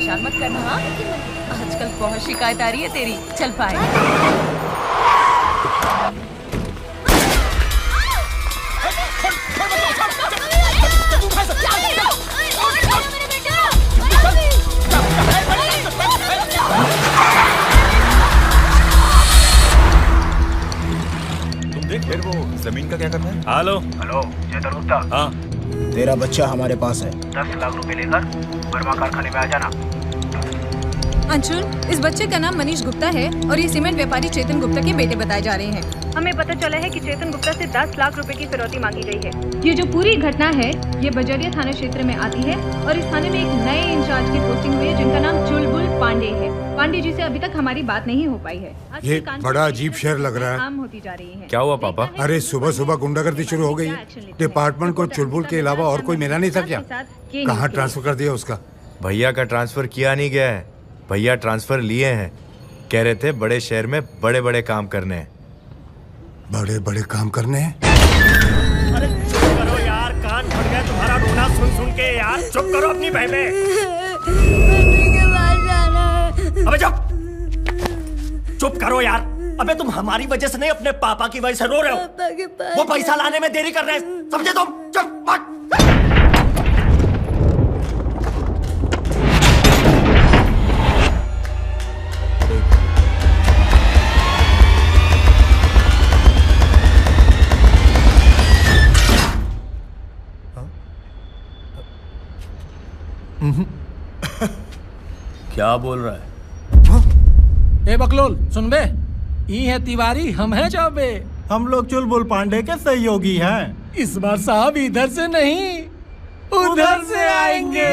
परेशान मत करना। हाँ, आजकल बहुत शिकायत आ रही है तेरी। चल पाए। फिर वो जमीन का क्या करना है? हेलो हेलो, चेतन गुप्ता। हाँ, तेरा बच्चा हमारे पास है। 10 लाख रुपए लेकर वर्मा कारखाने में आ जाना। अंशुल, इस बच्चे का नाम मनीष गुप्ता है और ये सीमेंट व्यापारी चेतन गुप्ता के बेटे बताए जा रहे हैं। हमें पता चला है कि चेतन गुप्ता से 10 लाख रुपए की फिरौती मांगी गई है। ये जो पूरी घटना है ये बजरिया थाना क्षेत्र में आती है और इस थाने में एक नए इंचार्ज की पोस्टिंग हुई है जिनका नाम चुलबुल पांडे है। पांडे जी से अभी तक हमारी बात नहीं हो पाई है। ये बड़ा अजीब शहर लग रहा है। काम होती जा रही है। क्या हुआ पापा? अरे सुबह सुबह गुंडागर्दी शुरू हो गई है। डिपार्टमेंट को चुलबुल के अलावा और कोई मिला नहीं था क्या? कहाँ ट्रांसफर कर दिया उसका? भैया का ट्रांसफर किया नहीं गया है, भैया ट्रांसफर लिए हैं। कह रहे थे बड़े शहर में बड़े बड़े काम करने हैं। बड़े बड़े काम करने हैं? अरे चुप करो यार, कान फट गए तुम्हारा रोना सुन सुन के यार। चुप करो अपनी बहने। अबे चुप, चुप करो यार। अबे तुम हमारी वजह से नहीं अपने पापा की वजह से रो रहे हो। वो पैसा लाने में देरी कर रहे हैं, समझे तुम? चुप मत। क्या बोल रहा है? ए बकलोल सुन बे, ई है तिवारी, हम हैं चौबे। हम लोग चुलबुल पांडे के सहयोगी हैं। इस बार साहब इधर से नहीं उधर से आएंगे।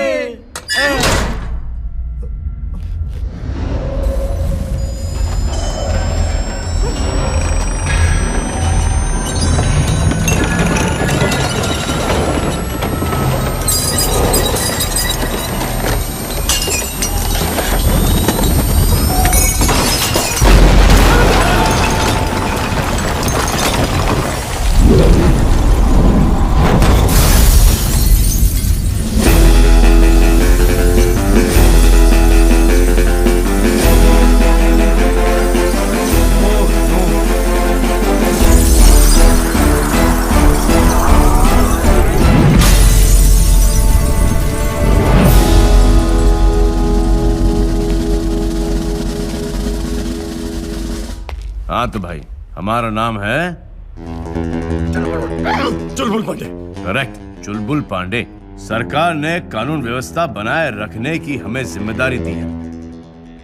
हाँ तो भाई, हमारा नाम है चुलबुल पांडे। करेक्ट, चुलबुल पांडे। सरकार ने कानून व्यवस्था बनाए रखने की हमें जिम्मेदारी दी है।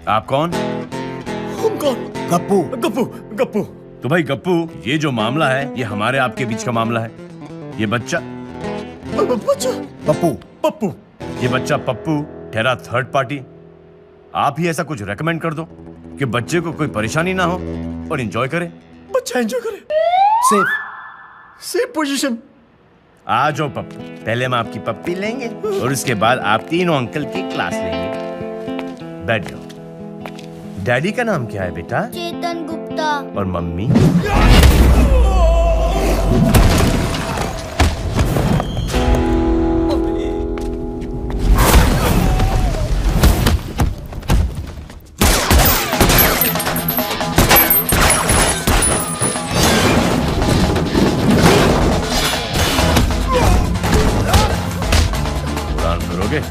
आप कौन? हम कौन? गप्पू। गप्पू। गप्पू तो भाई गप्पू, ये जो मामला है ये हमारे आपके बीच का मामला है। ये बच्चा बच्चा पप्पू। पप्पू। ये बच्चा पप्पू ठहरा थर्ड पार्टी। आप ही ऐसा कुछ रेकमेंड कर दो कि बच्चे को कोई परेशानी ना हो और एंजॉय करे। बच्चा एंजॉय करे। Safe position. आ जाओ पप्पू, पहले हम आपकी पप्पी लेंगे और उसके बाद आप तीनों अंकल की क्लास लेंगे। बैठ जाओ। डैडी का नाम क्या है बेटा? चेतन गुप्ता। और मम्मी? करोगे?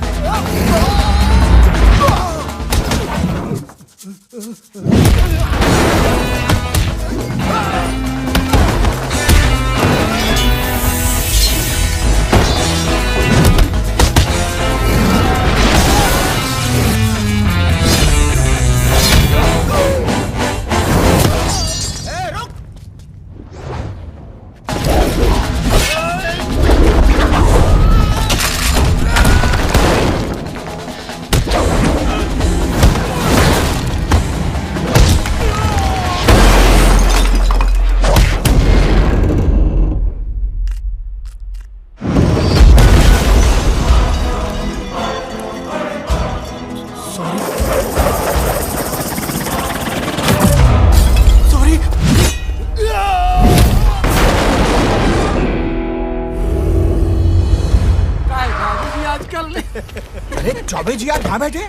अरे चौबे जी, आप कहाँ बैठे?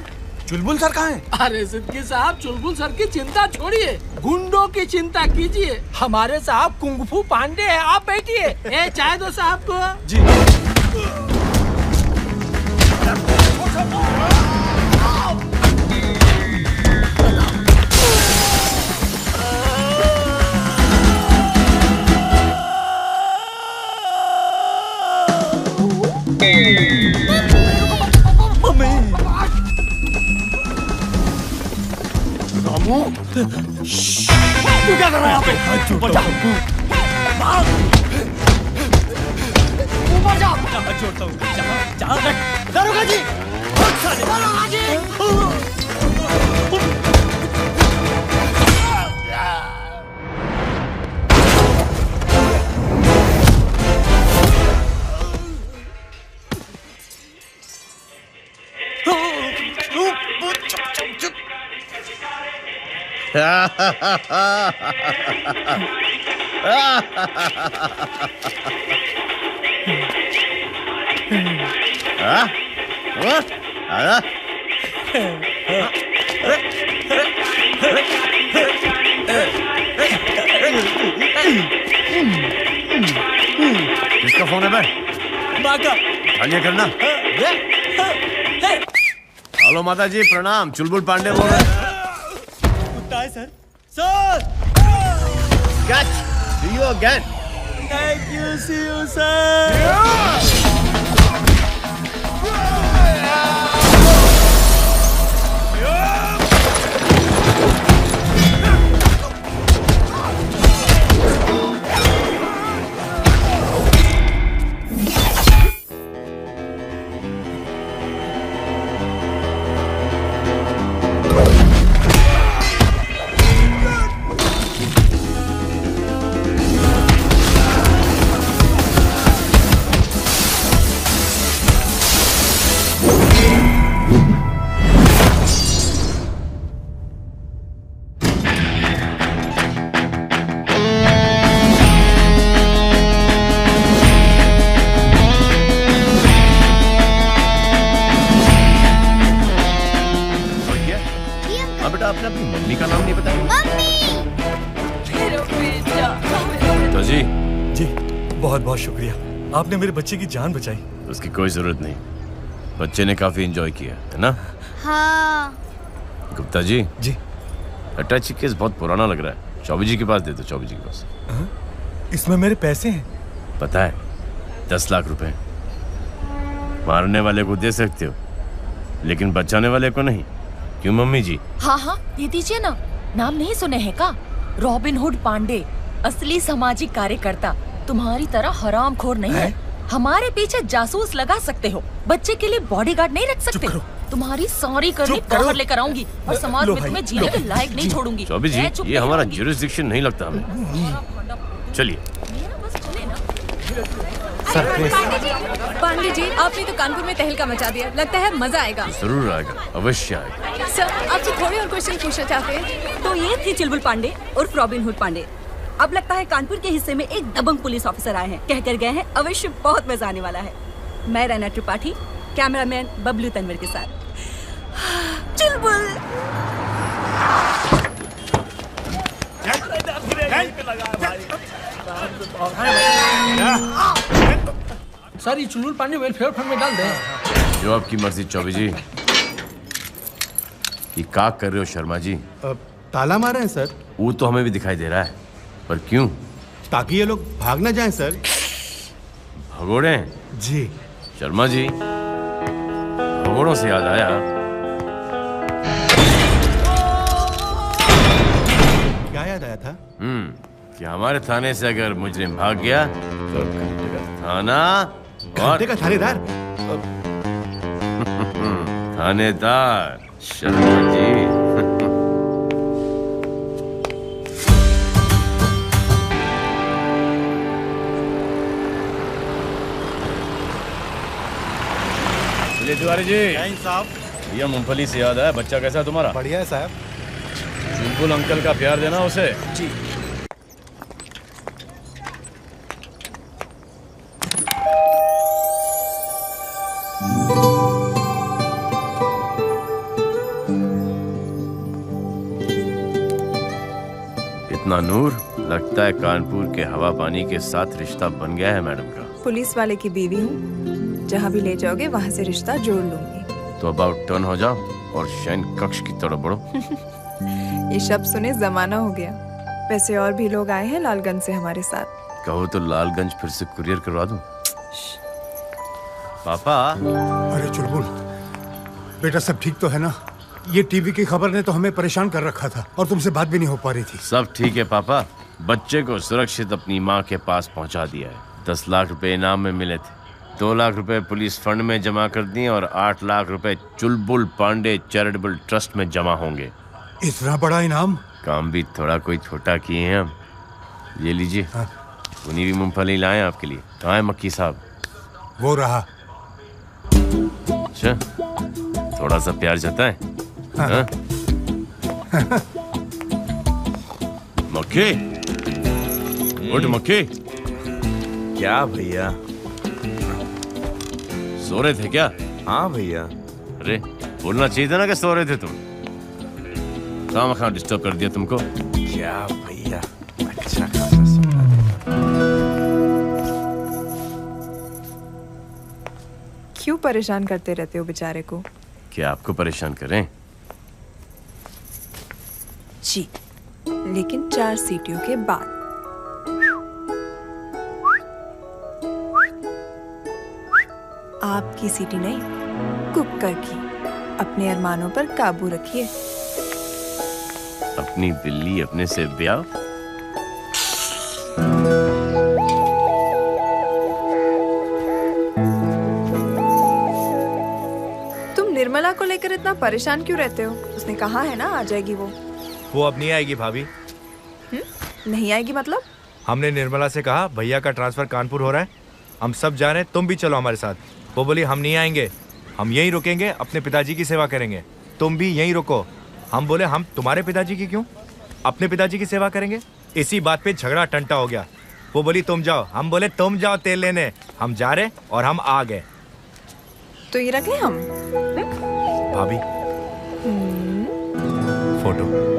चुलबुल सर कहाँ हैं? अरे सिद्दीकी साहब, चुलबुल सर की चिंता छोड़िए, गुंडों की चिंता कीजिए। हमारे साहब कुंगफू पांडे हैं, आप बैठिए। ए, चाय दो साहब को। जी। रामू, तू क्या कर रहा है यहाँ पे? ऊपर जा। भाग। ऊपर जा। मैं छोड़ता हूँ। जा। दरोगा जी। दरोगा जी। किसका फोन है बे? माँ का। खाली करना। हेलो माता जी, प्रणाम। चुलबुल पांडे बोल रहे हैं। कुत्ता है sir. Sir. Catch! See you again. Thank you, see you, sir. आपने अपनी मम्मी का नाम नहीं बताया। तो जी बहुत बहुत शुक्रिया, आपने मेरे बच्चे की जान बचाई। उसकी कोई जरूरत नहीं, बच्चे ने काफी एंजॉय किया है ना। हाँ। गुप्ता जी अटैची केस बहुत पुराना लग रहा है, चौबी जी के पास दे दो। चौबी जी के पास। इसमें मेरे पैसे हैं। पता है, 10 लाख रुपए। मारने वाले को दे सकते हो लेकिन बचाने वाले को नहीं, क्यों मम्मी जी? हाँ हाँ दे दीजिए ना। नाम नहीं सुने हैं का? रॉबिन हुड पांडे, असली सामाजिक कार्यकर्ता। तुम्हारी तरह हरामखोर नहीं है। हमारे पीछे जासूस लगा सकते हो, बच्चे के लिए बॉडीगार्ड नहीं रख सकते। तुम्हारी सारी करनी बाहर लेकर आऊंगी और समाज में तुम्हें जीने के लायक नहीं छोड़ूंगी। चौबी जी, ये हमारा ज्यूरिसडिक्शन नहीं लगता हमें। चलिए। पांडे जी, आपने तो कानपुर में तहलका मचा दिया, लगता है मजा आएगा। जरूर आएगा, अवश्य आएगा। सर, आपसे थोड़े और क्वेश्चन पूछना चाहते हैं। तो ये थी चुलबुल पांडे और रॉबिन हुड पांडे। अब लगता है कानपुर के हिस्से में एक दबंग पुलिस ऑफिसर आए हैं, कहकर गए हैं अवश्य बहुत मजा आने वाला है। मैं रैना त्रिपाठी, कैमरामैन बबलू तनवर के साथ। चुलबुल। सर, ये चुलबुल पांडे वेलफेयर फंड में डाल दें। जो आपकी मर्जी चौबी जी। ये क्या कर रहे हो शर्मा जी? ताला मारे हैं सर। वो तो हमें भी दिखाई दे रहा है, पर क्यों? ताकि ये लोग भाग ना जाएं सर। भगोड़े? जी। शर्मा जी, भगोड़ों से याद आया, क्या याद आया था? कि हमारे थाने से अगर मुजरिम भाग गया तो थाना घंटे का थानेदार। थानेदार शर्मा जी। तिवारी जी साहब, ये मूंगफली से याद है, बच्चा कैसा है तुम्हारा? बढ़िया है साहब। चुलबुल अंकल का प्यार देना उसे। जी। इतना नूर, लगता है कानपुर के हवा पानी के साथ रिश्ता बन गया है मैडम का। पुलिस वाले की बीवी हूँ, जहाँ भी ले जाओगे वहाँ से रिश्ता जोड़ लूंगी। तो अबाउट टर्न हो जाओ और शयन कक्ष की तरफ बढ़ो। ये शब्द सुने जमाना हो गया। वैसे और भी लोग आए हैं लालगंज से हमारे साथ। कहो तो लालगंज फिर से कुरियर करवा दूं। पापा। अरे चुलबुल, बेटा सब ठीक तो है ना? ये टीवी की खबर ने तो हमें परेशान कर रखा था और तुमसे बात भी नहीं हो पा रही थी। सब ठीक है पापा, बच्चे को सुरक्षित अपनी माँ के पास पहुँचा दिया है। 10 लाख रुपए इनाम में मिले थे, 2 लाख रुपए पुलिस फंड में जमा कर दिए और 8 लाख रुपए चुलबुल पांडे चैरिटेबल ट्रस्ट में जमा होंगे। इतना बड़ा इनाम? काम भी थोड़ा कोई छोटा किए हैं हम। ये लीजिए, उन्हीं भी मूंगफली लाए आपके लिए। कहाँ है मक्की साहब? वो रहा। अच्छा, थोड़ा सा प्यार जताएं। हाँ? मक्की, उठ मक्की। क्या भैया? सो रहे थे क्या? हाँ भैया। अरे बोलना चाहिए था ना कि सो रहे थे तुम। कहाँ डिस्टर्ब कर दिया तुमको? क्या भैया, अच्छा खासा सपना देखा। क्यों परेशान करते रहते हो बेचारे को? क्या आपको परेशान करें? जी, लेकिन 4 सीटियों के बाद। आपकी सीटी नहीं, कुकर की। अपने अरमानों पर काबू रखिए। अपनी बिल्ली अपने से ब्याह? तुम निर्मला को लेकर इतना परेशान क्यों रहते हो? उसने कहा है ना आ जाएगी वो अब नहीं आएगी भाभी। नहीं आएगी मतलब? हमने निर्मला से कहा भैया का ट्रांसफर कानपुर हो रहा है, हम सब जा रहे हैं, तुम भी चलो हमारे साथ। वो बोली हम नहीं आएंगे, हम यहीं रुकेंगे, अपने पिताजी की सेवा करेंगे, तुम भी यहीं रुको। हम बोले हम तुम्हारे पिताजी की क्यों, अपने पिताजी की सेवा करेंगे। इसी बात पे झगड़ा टंटा हो गया। वो बोली तुम जाओ, हम बोले तुम जाओ तेल लेने। हम जा रहे और हम आ गए। तो ये रख ले हम। भाभी फोटो।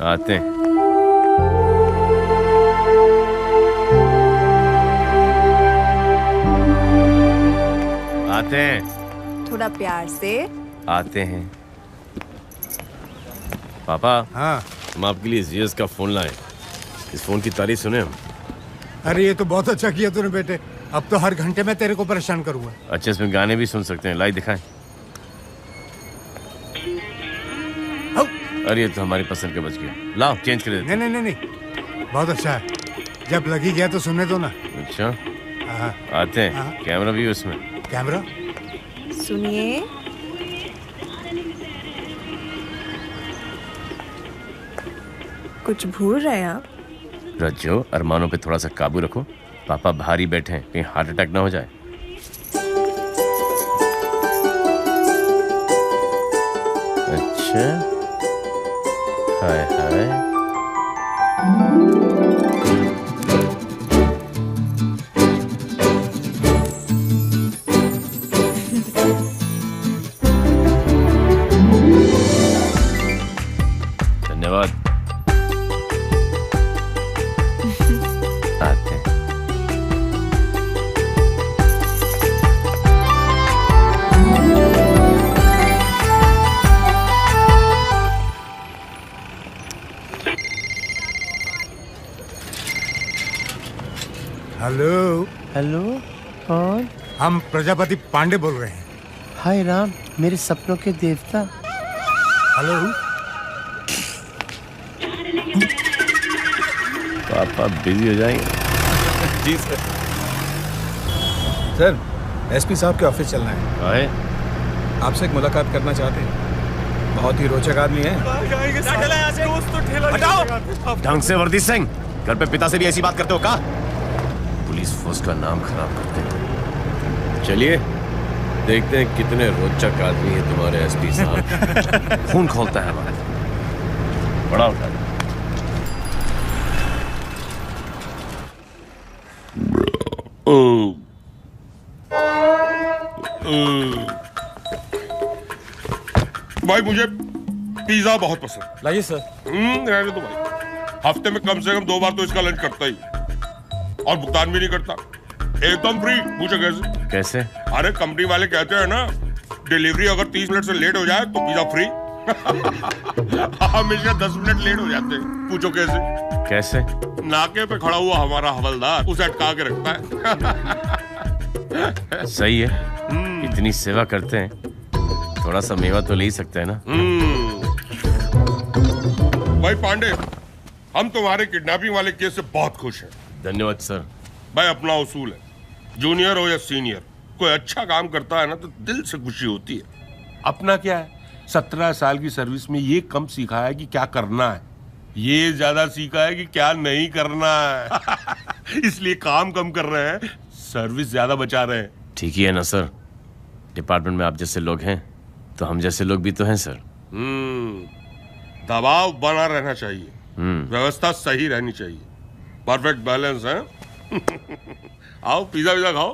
आते हैं। आते हैं। थोड़ा प्यार से। आते हैं। पापा। हाँ। हम आपके लिए जीएस का फोन लाए। इस फोन की तारीफ सुने हम। अरे ये तो बहुत अच्छा किया तूने बेटे। अब तो हर घंटे में तेरे को परेशान करूंगा। अच्छा, इसमें गाने भी सुन सकते हैं। लाइव दिखाएं। अरे ये तो हमारी पसंद के बच गया। लाओ चेंज कर देते। नहीं नहीं नहीं, बहुत अच्छा है। जब लगी गया तो सुनने दो ना। अच्छा आते हैं। कैमरा भी उसमें। कैमरा सुनिए। कुछ भूल रहे हैं आप? रज्जो, अरमानों पे थोड़ा सा काबू रखो। पापा भारी बैठे हैं, कहीं हार्ट अटैक ना हो जाए। अच्छा, हाय हाय। धन्यवाद। आते हैं। हेलो। हेलो, कौन? हम प्रजापति पांडे बोल रहे हैं। हाय राम, मेरे सपनों के देवता। हेलो। पापा बिजी हो जाएंगे। जी सर। सर, एसपी साहब के ऑफिस चलना है। आए? आपसे एक मुलाकात करना चाहते हैं। बहुत ही रोचक आदमी है। ढंग से वर्दी सिंह, घर पे पिता से भी ऐसी बात करते हो का? पुलिस फोर्स का नाम खराब करते हैं। चलिए देखते हैं कितने रोचक आदमी है तुम्हारे एसपी साहब। खून खोलता है हमारा। बड़ा उठा दे। भाई मुझे पिज्जा बहुत पसंद। लाइए सर। रहने दो भाई। हफ्ते में कम से कम 2 बार तो इसका लंच करता ही, और भुगतान भी नहीं करता, एकदम फ्री। पूछो कैसे? कैसे? अरे कंपनी वाले कहते हैं ना, डिलीवरी अगर 30 मिनट से लेट हो जाए तो पिज्जा फ्री। हमेशा 10 मिनट लेट हो जाते हैं। पूछो कैसे? कैसे? नाके पे खड़ा हुआ हमारा हवलदार उसे अटका के रखता है। सही है। इतनी सेवा करते हैं, थोड़ा सा मेवा तो ले ही सकते हैं ना। भाई पांडे, हम तुम्हारे किडनैपिंग वाले केस से बहुत खुश हैं। धन्यवाद सर। भाई अपना उसूल है, जूनियर हो या सीनियर, कोई अच्छा काम करता है ना तो दिल से खुशी होती है। अपना क्या है, 17 साल की सर्विस में ये कम सीखा है कि क्या करना है, ये ज्यादा सीखा है कि क्या नहीं करना है। इसलिए काम कम कर रहे हैं, सर्विस ज्यादा बचा रहे हैं। ठीक ही है ना सर। डिपार्टमेंट में आप जैसे लोग हैं तो हम जैसे लोग भी तो हैं सर। दबाव बना रहना चाहिए, व्यवस्था सही रहनी चाहिए, परफेक्ट बैलेंस है। आओ पिज्जा विज़ा खाओ।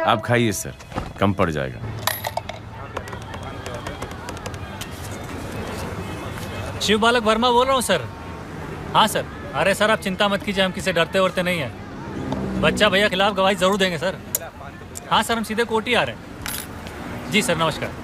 आप खाइए सर, कम पड़ जाएगा। शिव बालक वर्मा बोल रहा हूँ सर। हाँ सर। अरे सर आप चिंता मत कीजिए, हम किसी डरते वरते नहीं हैं। बच्चा भैया खिलाफ गवाही जरूर देंगे सर। हाँ सर, हम सीधे कोर्ट ही आ रहे हैं। जी सर, नमस्कार।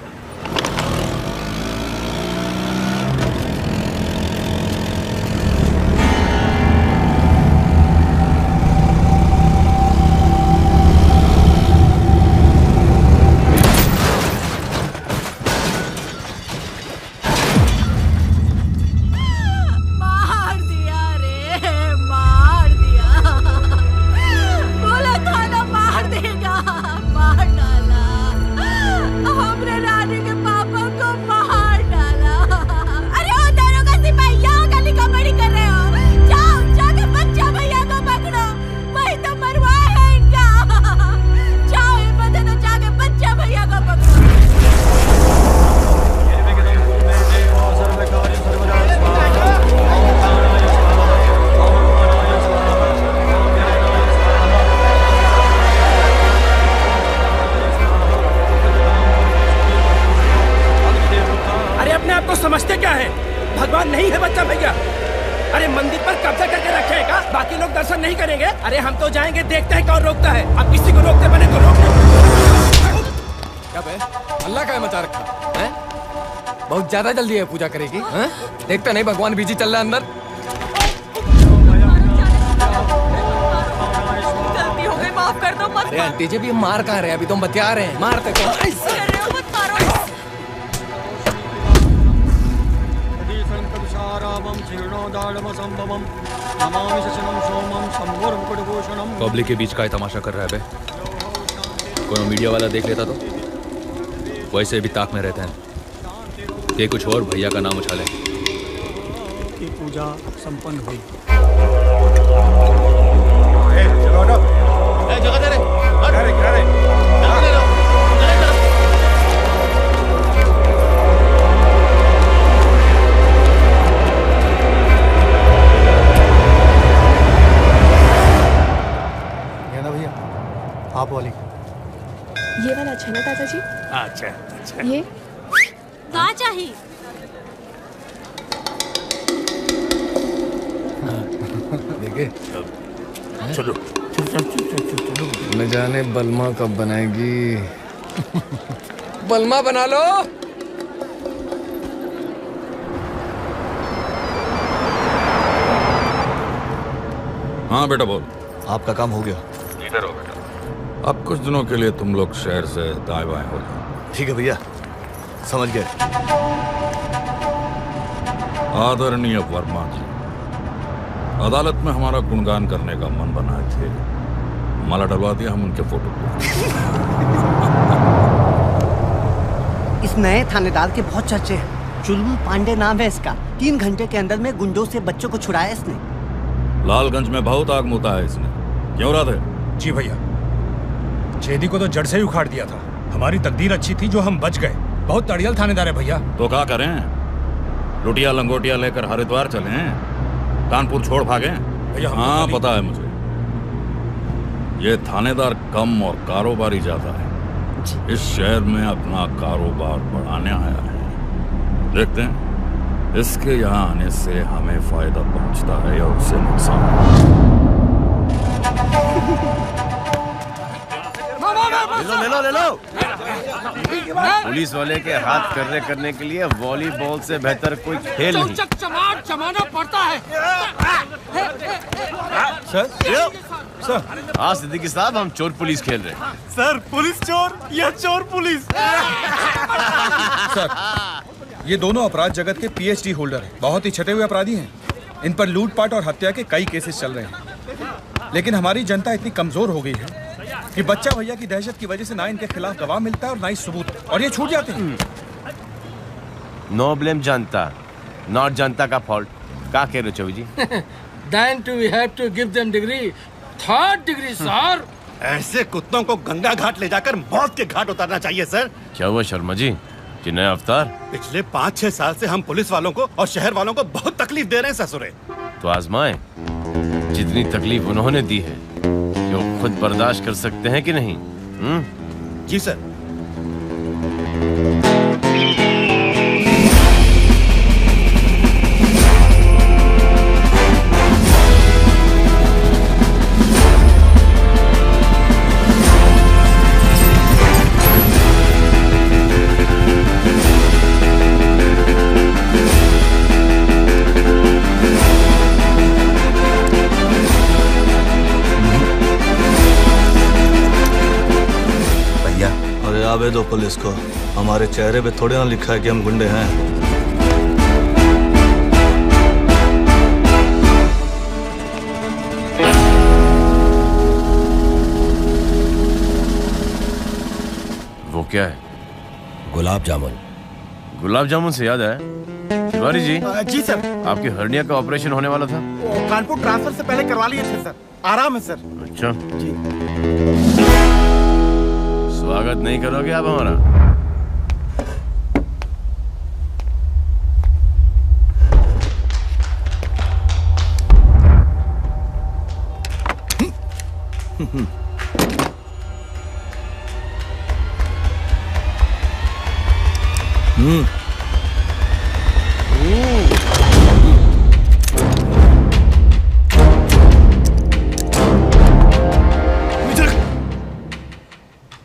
समझते क्या है? भगवान नहीं है बच्चा भैया। अरे मंदिर पर कब्जा करके रखेगा, बाकी लोग दर्शन नहीं करेंगे। अरे हम तो जाएंगे, देखते हैं कौन रोकता है। अब किसी को रोकते बने तो रोक क्या बे? अल्लाह का मचा रखा है? बहुत ज्यादा जल्दी है पूजा करेगी। देखते नहीं भगवान बीजी चल रहा है अंदर। गलती हो गई, माफ कर दो। मत अरे आंटी जी भी मार कहाँ रहे हैं? अभी तुम बता रहे हैं मारते तो। पब्लिक के बीच का तमाशा कर रहा है बे। कोई मीडिया वाला देख लेता तो वैसे भी ताक में रहते हैं कि कुछ और भैया का नाम उछाले। की पूजा संपन्न हुई। जगह दे रहे। आप वाली ये वाला अच्छा ना दादा जी? अच्छा ये कहाँ चाहिए? देखे चलो न जाने बलमा कब बनाएगी। बलमा बना लो। हाँ बेटा बोल। आपका काम हो गया। इधर हो बेटा। अब कुछ दिनों के लिए तुम लोग शहर से दाएं बाएं हो जाओ। ठीक है भैया, समझ गए। आदरणीय वर्मा जी, अदालत में हमारा गुणगान करने का मन बनाए थे, माला डलवा दिया हम उनके फोटो पे। इस नए थानेदार के बहुत चर्चे हैं। चुलबुल पांडे नाम है इसका। 3 घंटे के अंदर में गुंडों से बच्चों को छुड़ाया इसने। लालगंज में बहुत आग मुता है इसने। क्यों राधे? जी भैया, चेदी को तो जड़ से ही उखाड़ दिया था। हमारी तकदीर अच्छी थी जो हम बच गए। बहुत तड़ियल थानेदार है भैया। तो क्या करें, लुटिया लंगोटिया लेकर हरिद्वार चलें, कानपुर छोड़ भागे? हाँ पता है मुझे, ये थानेदार कम और कारोबारी ज्यादा है। इस शहर में अपना कारोबार बढ़ाने आया है। देखते हैं इसके यहाँ आने से हमें फायदा पहुंचता है या उससे नुकसान। ले लो ले लो। पुलिस वाले के हाथ कर्रे करने के लिए वॉलीबॉल से बेहतर कोई खेल नहीं। चौचक चमाट चमाना पड़ता है। सर हाँ सिद्दीकी साहब, हम चोर पुलिस खेल रहे हैं। सर पुलिस चोर या चोर पुलिस? सर ये दोनों अपराध जगत के पीएचडी होल्डर हैं, बहुत ही छटे हुए अपराधी हैं। इन पर लूटपाट और हत्या के कई केसेस चल रहे हैं, लेकिन हमारी जनता इतनी कमजोर हो गई है कि बच्चा भैया की दहशत की वजह से ना इनके खिलाफ गवाह मिलता है और ना ही सबूत, और ये छूट जाते हैं। नो ब्लेम जनता, नॉट जनता का फॉल्ट। क्या कह रहे हो चौबी जी? Then we have to give them degree, third degree, sir. ऐसे कुत्तों को गंगा घाट ले जाकर मौत के घाट उतारना चाहिए सर। क्या हुआ शर्मा जी, कि नया अवतार? पिछले 5-6 साल से हम पुलिस वालों को और शहर वालों को बहुत तकलीफ दे रहे हैं ससुरे। तो आजमाएं, जितनी तकलीफ उन्होंने दी है कि वो खुद बर्दाश्त कर सकते हैं कि नहीं। जी सर। आवे दो पुलिस को, हमारे चेहरे पे थोड़े ना लिखा है कि हम गुंडे हैं। वो क्या है? गुलाब जामुन। गुलाब जामुन से याद है तिवारी जी। जी सर। आपकी हर्निया का ऑपरेशन होने वाला था? कानपुर ट्रांसफर से पहले करवा लिए थे सर, आराम है सर। अच्छा जी। स्वागत नहीं करोगे आप हमारा?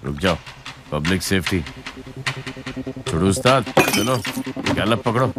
रुक जाओ, पब्लिक सेफ्टी। छोड़ो उस्ताद, चलो गैलप पकड़ो।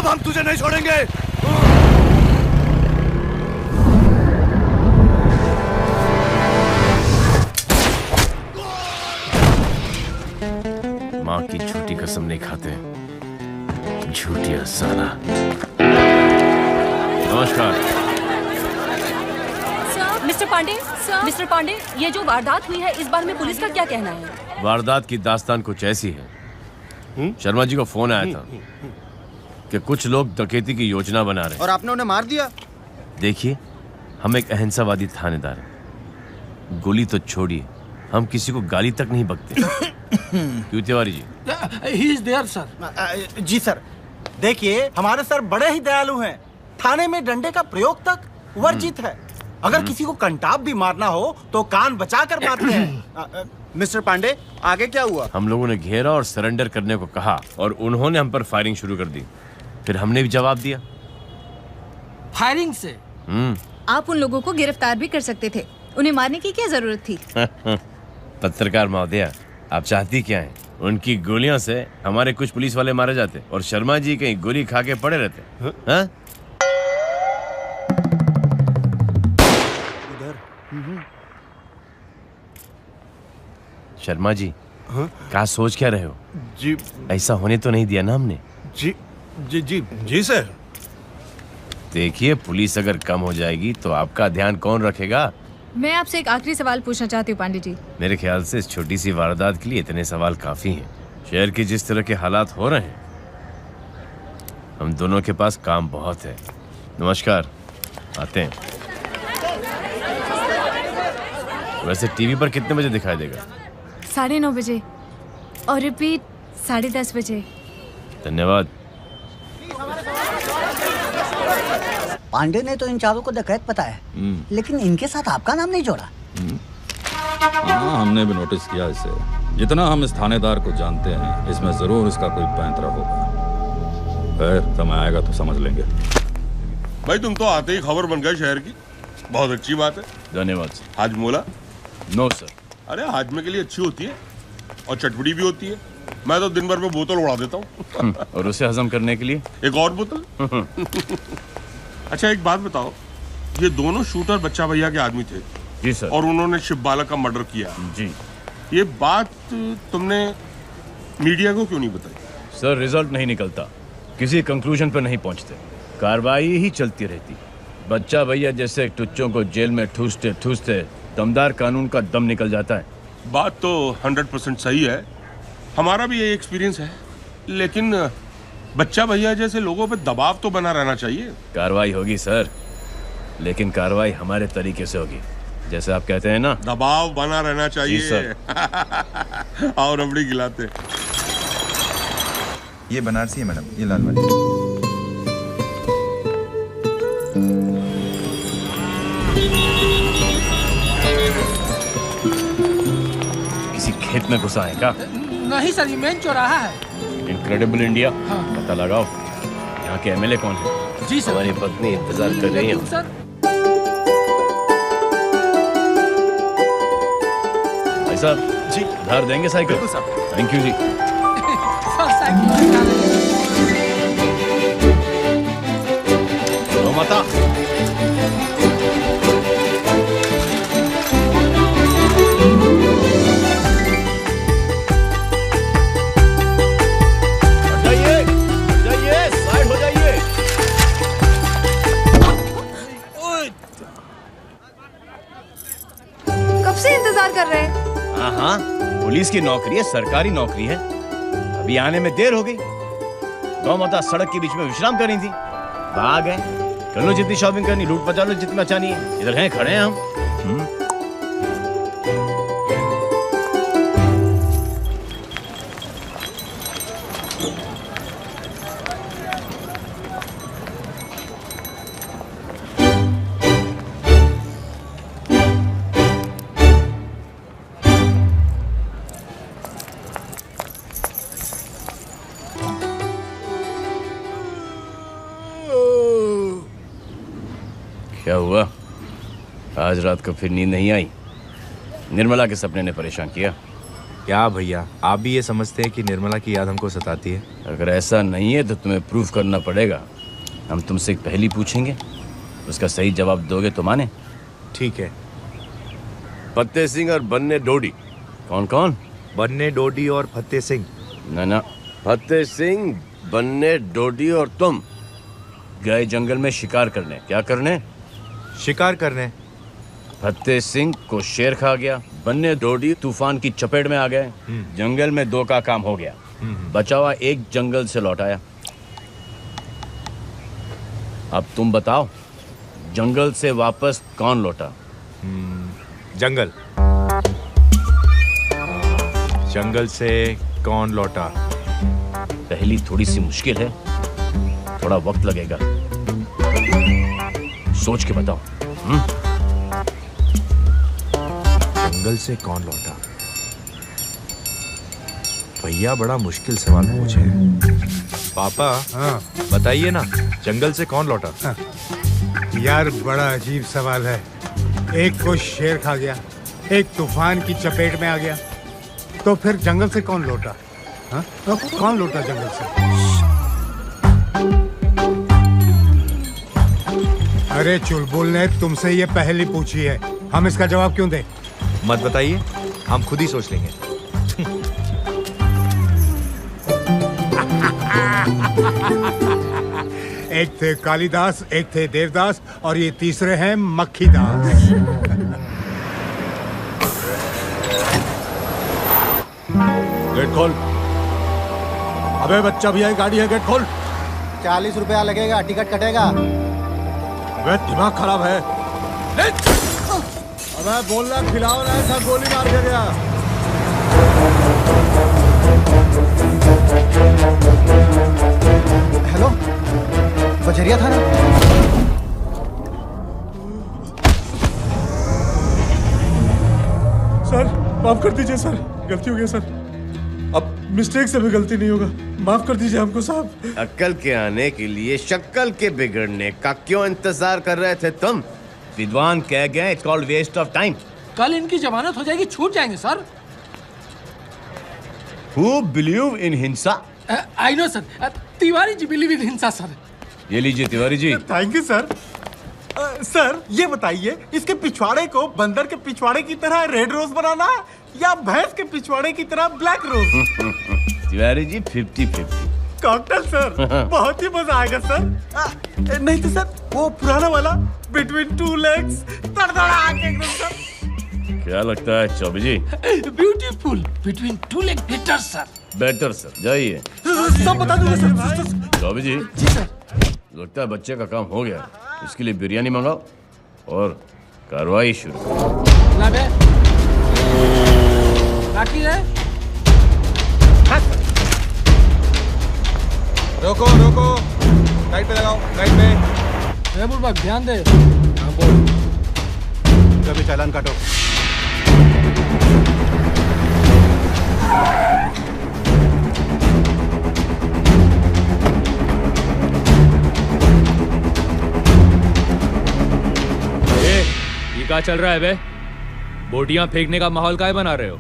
अब हम तुझे नहीं छोड़ेंगे। माँ की झूठी कसम नहीं खाते, झूठिया साला। नमस्कार। मिस्टर पांडे, मिस्टर पांडे, ये जो वारदात हुई है इस बारे में पुलिस का क्या कहना है? वारदात की दास्तान कुछ ऐसी है। शर्मा जी को फोन आया था कि कुछ लोग डकैती की योजना बना रहे हैं। और आपने उन्हें मार दिया? देखिए, हम एक अहिंसावादी थानेदार हैं। गोली तो छोड़िए, हम किसी को गाली तक नहीं बकते। क्यों Tiwari ji? He is there sir. जी सर। देखिए, हमारे सर बड़े ही दयालु हैं। थाने में डंडे का प्रयोग तक वर्जित है। अगर किसी को कंटाप भी मारना हो तो कान बचा कर मारते हैं। मिस्टर पांडे, आगे क्या हुआ? हम लोगों ने घेरा और सरेंडर करने को कहा और उन्होंने हम पर फायरिंग शुरू कर दी। फिर हमने भी जवाब दिया। फायरिंग से? आप उन लोगों को गिरफ्तार भी कर सकते थे, उन्हें मारने की क्या जरूरत थी? पत्रकार महोदया, आप चाहती क्या हैं? उनकी गोलियों से हमारे कुछ पुलिस वाले मारे जाते और शर्मा जी कहीं गोली खा के पड़े रहते। हाँ? शर्मा जी, क्या सोच क्या रहे हो? जी, ऐसा होने तो नहीं दिया ना हमने। जी जी जी जी सर। देखिए, पुलिस अगर कम हो जाएगी तो आपका ध्यान कौन रखेगा? मैं आपसे एक आखिरी सवाल पूछना चाहती हूँ पांडे जी। मेरे ख्याल से इस छोटी सी वारदात के लिए इतने सवाल काफी हैं। शहर के जिस तरह के हालात हो रहे हैं, हम दोनों के पास काम बहुत है। नमस्कार, आते हैं। वैसे टीवी पर कितने बजे दिखाई देगा? 9:30 बजे और रिपीट 10:30 बजे। धन्यवाद। पांडे ने तो इन चारों को डकैत बताया, लेकिन इनके साथ आपका नाम नहीं जोड़ा। हाँ, हमने भी नोटिस किया इसे। जितना हम इस थानेदार को जानते हैं, इसमें जरूर इसका कोई पैंतरा होगा। खैर, समय आएगा तो समझ लेंगे। भाई, तुम तो आते ही खबर बन गए शहर की। बहुत अच्छी बात है। धन्यवाद सर। हाजमोला? No sir. अरे, हाजमे के लिए अच्छी होती है और चटपटी भी होती है। मैं तो दिन भर में बोतल उड़ा देता हूँ। और उसे हजम करने के लिए एक और बोतल। अच्छा, एक बात बताओ, ये दोनों शूटर बच्चा भैया के आदमी थे? जी सर। और उन्होंने शिव बालक का मर्डर किया? जी। ये बात तुमने मीडिया को क्यों नहीं बताई? सर, रिजल्ट नहीं निकलता, किसी कंक्लूजन पर नहीं पहुंचते, कार्रवाई ही चलती रहती। बच्चा भैया जैसे टुच्चों को जेल में ठूसते ठूसते दमदार कानून का दम निकल जाता है। बात तो 100% सही है। हमारा भी यही एक्सपीरियंस है। लेकिन बच्चा भैया जैसे लोगों पे दबाव तो बना रहना चाहिए। कार्रवाई होगी सर, लेकिन कार्रवाई हमारे तरीके से होगी, जैसे आप कहते हैं ना, दबाव बना रहना चाहिए। जी सर। और रबड़ी खिलाते। ये बनारसी है मैडम, ये लाल वाली। किसी खेत में घुसा है क्या? नहीं सर, ये मेन चौराहा है। Incredible India. पता लगाओ यहाँ के एमएलए कौन है। जी सर। हमारी पत्नी इंतजार कर रही है सर। भाई साहब जी, उधार देंगे साइकिल? थैंक यू जी। माता इंतजार कर रहे हैं। हाँ, पुलिस की नौकरी है, सरकारी नौकरी है। अभी आने में देर हो गई। गौ माता सड़क के बीच में विश्राम कर रही थी, भाग गए। कर लो जितनी शॉपिंग करनी, लूट मचा लो जितनी मचानी है। इधर हैं, खड़े हैं हम। क्या हुआ? आज रात को फिर नींद नहीं आई? निर्मला के सपने ने परेशान किया? क्या भैया, आप भी ये समझते हैं कि निर्मला की याद हमको सताती है? अगर ऐसा नहीं है तो तुम्हें प्रूफ करना पड़ेगा। हम तुमसे एक पहेली पूछेंगे, उसका सही जवाब दोगे तो माने। ठीक है। फतेह सिंह और बन्ने डोडी कौन कौन? बन्ने डोडी और फतेह सिंह। ना, फतेह सिंह, बन्ने डोडी और तुम गए जंगल में शिकार करने। क्या करने? शिकार करने। फतेह सिंह को शेर खा गया, बन्ने डोडी तूफान की चपेट में आ गए। जंगल में 2 का काम हो गया। बचा हुआ एक जंगल से लौट आया। अब तुम बताओ, जंगल से वापस कौन लौटा? जंगल। जंगल से कौन लौटा? पहली थोड़ी सी मुश्किल है, थोड़ा वक्त लगेगा, सोच के बताओ। जंगल से कौन लौटा? भैया बड़ा मुश्किल सवाल पूछे हैं। पापा, हाँ बताइए ना, जंगल से कौन लौटा? हाँ। यार बड़ा अजीब सवाल है। एक को शेर खा गया, एक तूफान की चपेट में आ गया, तो फिर जंगल से कौन लौटा? हाँ? तो कौन लौटा जंगल से? अरे चुलबुल ने तुमसे ये पहेली पूछी है, हम इसका जवाब क्यों दें? मत बताइए, हम खुद ही सोच लेंगे। एक थे कालिदास, एक थे देवदास, और ये तीसरे हैं मक्खीदास। गेट खोल। अबे बच्चा भैया की गाड़ी है, गेट खोल। 40 रुपया लगेगा, टिकट कटेगा। अबे दिमाग खराब है। अबे बोलना खिलाओ ना, ऐसा गोली मार के गया। हेलो, बजरिया था ना? सर माफ कर दीजिए सर, गलती हो गई सर। अब मिस्टेक से भी गलती नहीं होगा, माफ कर दीजिए हमको साहब। अक्ल के आने के लिए शक्ल के बिगड़ने का क्यों इंतजार कर रहे थे तुम? विद्वान कह गए, it's called waste of time. कल इनकी जमानत हो जाएगी, छूट जाएंगे सर। Who believe in हिंसा? I know sir, Tiwari ji believe in हिंसा सर। ये लीजिए Tiwari ji. Thank you sir. Sir ये बताइए, इसके पिछवाड़े को बंदर के पिछवाड़े की तरह रेड रोज बनाना है या भैंस के पिछवाड़े की तरह ब्लैक रोज? तिवारी जी 50-50। कॉकटेल सर, बहुत ही मजा आएगा सर। नहीं तो सर वो पुराना वाला बिटवीन टू लेग्स तड़तड़ा के एकदम सर। क्या लगता है Choubey ji? Beautiful between two leg better sir. Better sir, जाइए। सब बता दूंगा सर। चौबे जी। जी सर। लगता है बच्चे का काम हो गया, इसके लिए बिरयानी मंगाओ और कार्रवाई शुरू करो। लाबे बाकी है। रोको रोको, लाइट पे लगाओ, लाइट पे। ए बुढ़बा ध्यान दे। हाँ बोल। कभी चालान काटो। ये क्या चल रहा है बे? बोटियां फेंकने का माहौल काहे बना रहे हो?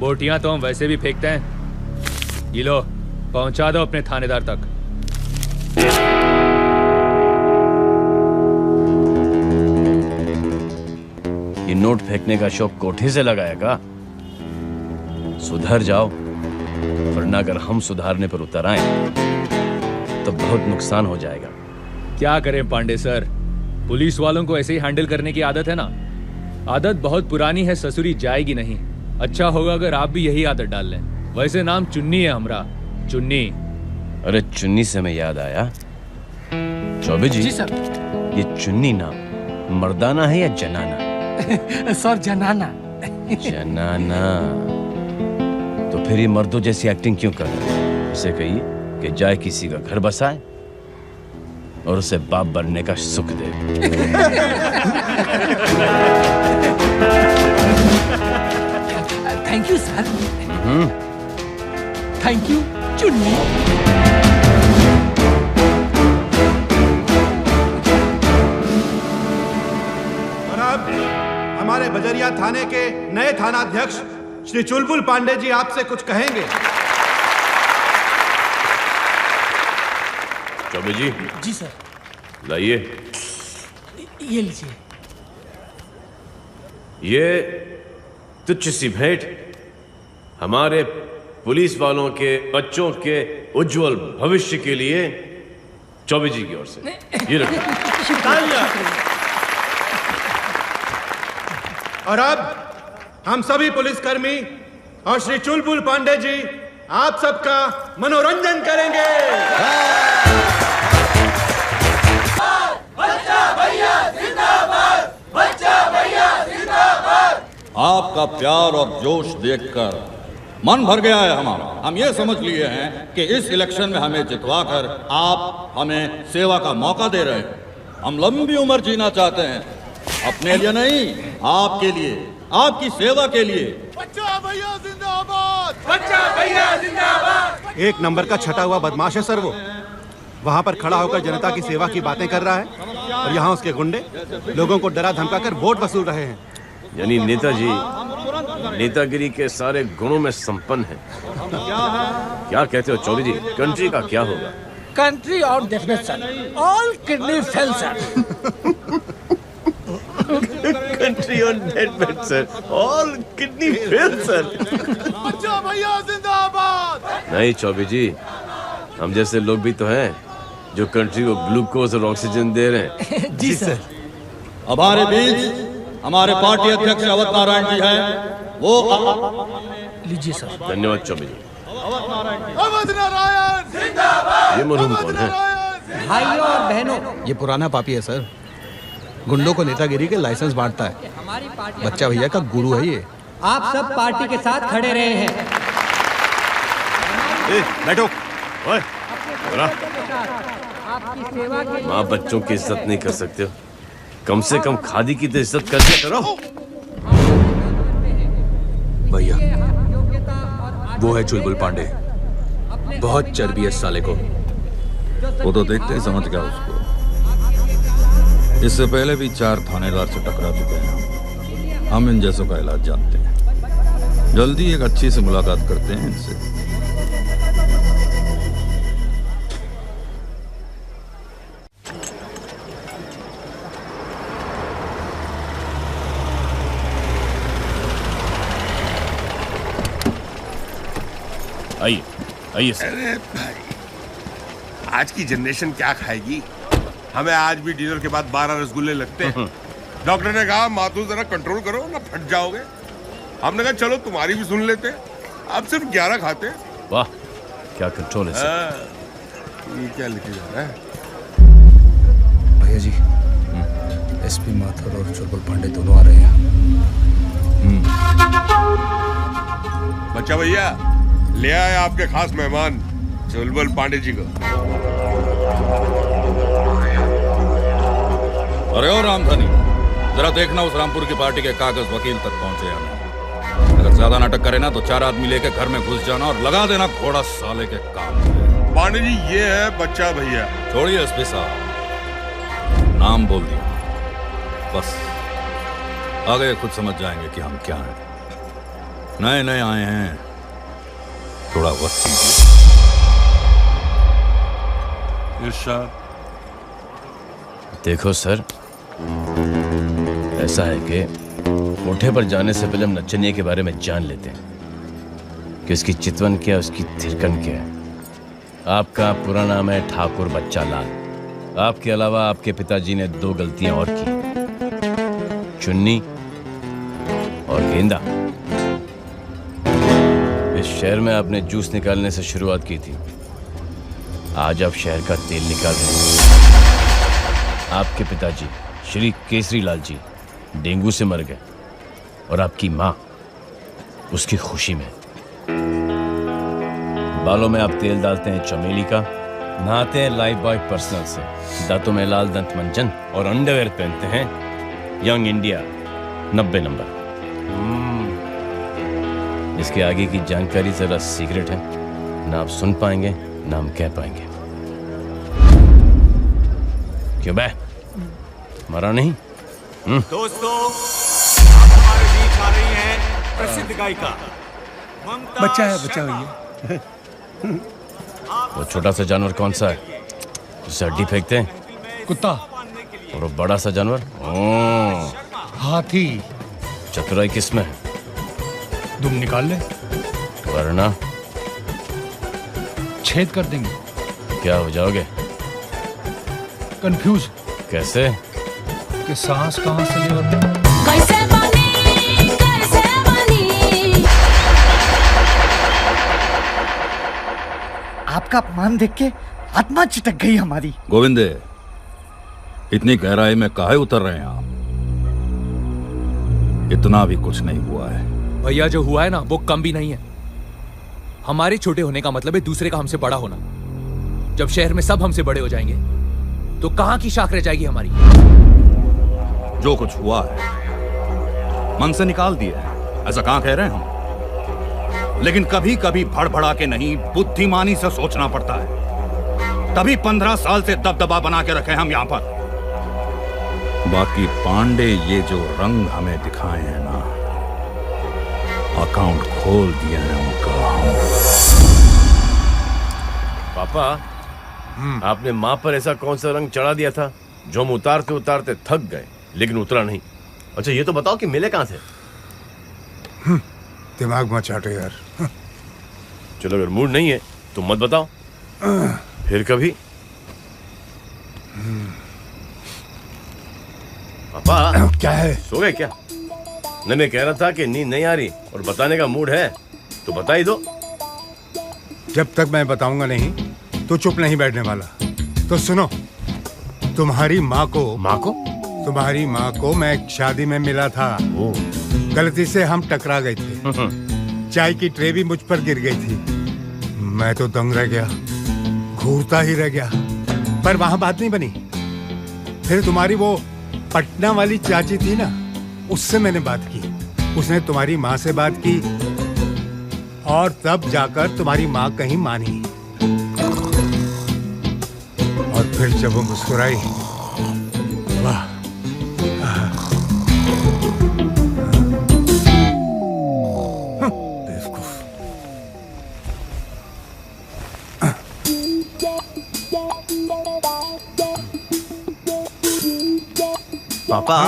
बोटियां तो हम वैसे भी फेंकते हैं। ये लो, पहुंचा दो अपने थानेदार तक। ये नोट फेंकने का शौक कोठे से लगाएगा? सुधर जाओ, वरना अगर हम सुधारने पर उतर आए तो बहुत नुकसान हो जाएगा। क्या करें पांडे सर, पुलिस वालों को ऐसे ही हैंडल करने की आदत है ना। आदत बहुत पुरानी है, ससुरी जाएगी नहीं। अच्छा होगा अगर आप भी यही आदत डाल लें। वैसे नाम चुन्नी है हमरा, चुन्नी। अरे चुन्नी से मैं याद आया, चौबे जी। जी सर। ये चुन्नी नाम मर्दाना है या जनाना? सर जनाना। जनाना। तो फिर ये मर्दों जैसी एक्टिंग क्यों कर रहे हैं? उसे कहिए कि जाए किसी का घर बसाए और उसे बाप बनने का सुख दे। Thank you sir. Thank you Chunni. हमारे बजरिया थाने के नए थानाध्यक्ष श्री चुलबुल पांडे जी आपसे कुछ कहेंगे। चौबे जी। जी सर। लाइए। ये लीजिए। ये तुच्छ सी भेंट हमारे पुलिस वालों के बच्चों के उज्जवल भविष्य के लिए चौबे जी की ओर से। ये रखिए। और अब हम सभी पुलिसकर्मी और श्री चुलबुल पांडे जी आप सबका मनोरंजन करेंगे। बच्चा भैया जिंदाबाद, बच्चा भैया जिंदाबाद। आपका प्यार और जोश देखकर मन भर गया है हमारा। हम ये समझ लिए हैं कि इस इलेक्शन में हमें जितवाकर आप हमें सेवा का मौका दे रहे हैं। हम लंबी उम्र जीना चाहते हैं, अपने लिए नहीं, आपके लिए, आपकी सेवा के लिए। बच्चा भैया जिंदाबाद, बच्चा भैया जिंदाबाद। एक नंबर का छटा हुआ बदमाश है सर वो। वहाँ पर खड़ा होकर जनता की सेवा की बातें कर रहा है और यहाँ उसके गुंडे लोगों को डरा धमकाकर वोट वसूल रहे हैं। यानी नेताजी नेतागिरी के सारे गुणों में संपन्न है। क्या कहते हो चौबे जी, कंट्री का क्या होगा? कंट्री और definite sir, all kidney fail sir. Country on dead bed sir, all kidney fail sir. बच्चा भैया जिंदाबाद। नहीं चौबे जी, हम जैसे लोग भी तो हैं जो कंट्री को ग्लूकोज और ऑक्सीजन दे रहे हैं। जी सर। हमारे बीच हमारे पार्टी अध्यक्ष अवध नारायण जी हैं, वो लीजिए सर। धन्यवाद चौबे जी। अवध नारायण जिंदाबाद। ये मरहूम कौन है? भाइयों और बहनों, ये पुराना पापी है सर, गुंडों को नेतागिरी के लाइसेंस बांटता है। बच्चा भैया का गुरु है ये। आप सब पार्टी के साथ खड़े रहे हैं। बैठो। ओए, आपकी सेवा के माँ बच्चों की इज्जत नहीं कर सकते हो, कम से कम खादी की तो इज्जत करके करो। भैया वो है चुलबुल पांडे, बहुत चर्बी है इस साले को। वो तो देखते ही समझ गया उसको। इससे पहले भी 4 थानेदार से टकरा चुके हैं। हम इन जैसों का इलाज जानते हैं। जल्दी एक अच्छी सी मुलाकात करते हैं इनसे। आइए आइए सर। अरे भाई, आज की जनरेशन क्या खाएगी? हमें आज भी डिनर के बाद 12 रसगुल्ले लगते हैं। डॉक्टर ने कहा माथू जरा कंट्रोल करो ना फट जाओगे। हमने कहा चलो तुम्हारी भी सुन लेते हैं, अब सिर्फ 11 खाते हैं। वाह क्या कंट्रोल है सर। ये क्या लिखे जा रहा है? भैया जी, एसपी माथुर और चुलबुल पांडे दोनों आ रहे हैं। बच्चा भैया ले आए आपके खास मेहमान चुलबुल पांडे जी को। अरे ओ रामधनी, जरा देखना उस रामपुर की पार्टी के कागज वकील तक पहुंचे या नहीं। अगर ज्यादा नाटक करे ना तो 4 आदमी लेके घर में घुस जाना और लगा देना घोड़ा साले के काम में। पांडे जी ये है बच्चा भैया। छोड़िए एसपी साहब, नाम बोल दिया बस, आगे खुद समझ जाएंगे कि हम क्या हैं। नए नए आए हैं, थोड़ा वक्त कीजिए। देखो सर, ऐसा है कि कोठे पर जाने से पहले हम नचनिया के बारे में जान लेते हैं कि उसकी चितवन क्या, उसकी थिरकन क्या है। आपका पूरा नाम है ठाकुर बच्चा लाल। आपके अलावा आपके पिताजी ने 2 गलतियां और की, चुन्नी और गेंदा। इस शहर में आपने जूस निकालने से शुरुआत की थी, आज आप शहर का तेल निकाल रहे हैं। आपके पिताजी श्री केसरी लाल जी डेंगू से मर गए और आपकी माँ उसकी खुशी में। बालों में आप तेल डालते हैं चमेली का, नहाते हैं लाइफ बॉय पर्सनल से, दांतों में लाल दंत मंजन और अंडरवेयर पहनते हैं यंग इंडिया 90 नंबर। इसके आगे की जानकारी जरा सीक्रेट है, ना आप सुन पाएंगे ना हम कह पाएंगे। क्यों बे, मरा नहीं? दोस्तों, अब हमारे बीच आ रही हैं प्रसिद्ध गायिका बच्चा है भैया। वो छोटा सा जानवर कौन सा है जिसे हड्डी फेंकते हैं? कुत्ता। और वो बड़ा सा जानवर? हाथी। चतुराई किसमें है? तुम निकाल ले, वरना छेद कर देंगे। क्या हो जाओगे? कंफ्यूज। कैसे? कि सांस कहाँ से ले और आपका अपमान देख के आत्मा चिटक गई हमारी। गोविंदे, इतनी गहराई में काहे उतर रहे हैं आप? इतना भी कुछ नहीं हुआ है। भैया जो हुआ है ना वो कम भी नहीं है। हमारे छोटे होने का मतलब है दूसरे का हमसे बड़ा होना। जब शहर में सब हमसे बड़े हो जाएंगे तो कहां की शाख रह जाएगी हमारी? जो कुछ हुआ है मन से निकाल दिया है, ऐसा कहां कह रहे हैं हम। लेकिन कभी कभी भड़बड़ा के नहीं, बुद्धिमानी से सोचना पड़ता है। तभी 15 साल से दबदबा बना के रखे हम यहां पर। बाकी पांडे ये जो रंग हमें दिखाए हैं ना, अकाउंट खोल दिया है उनका। पापा, आपने माँ पर ऐसा कौन सा रंग चढ़ा दिया था जो हम उतारते उतारते थक गए लेकिन उतरा नहीं? अच्छा ये तो बताओ कि मिले कहां से? दिमाग मत चाटो यार। चलो अगर मूड नहीं है तो मत बताओ, फिर कभी। पापा क्या है? सो गए क्या? नहीं, मैं कह रहा था कि नींद नहीं आ रही और बताने का मूड है तो बता ही दो। जब तक मैं बताऊंगा नहीं तो चुप नहीं बैठने वाला। तो सुनो, तुम्हारी माँ को मैं एक शादी में मिला था। गलती से हम टकरा गए थे। चाय की ट्रे भी मुझ पर गिर गई थी। मैं तो दंग रह गया, घूरता ही रह गया। पर वहां बात नहीं बनी। फिर तुम्हारी वो पटना वाली चाची थी ना, उससे मैंने बात की। उसने तुम्हारी माँ से बात की और तब जाकर तुम्हारी माँ कहीं मानी। और फिर जब वो मुस्कुराई, वाह, पापा,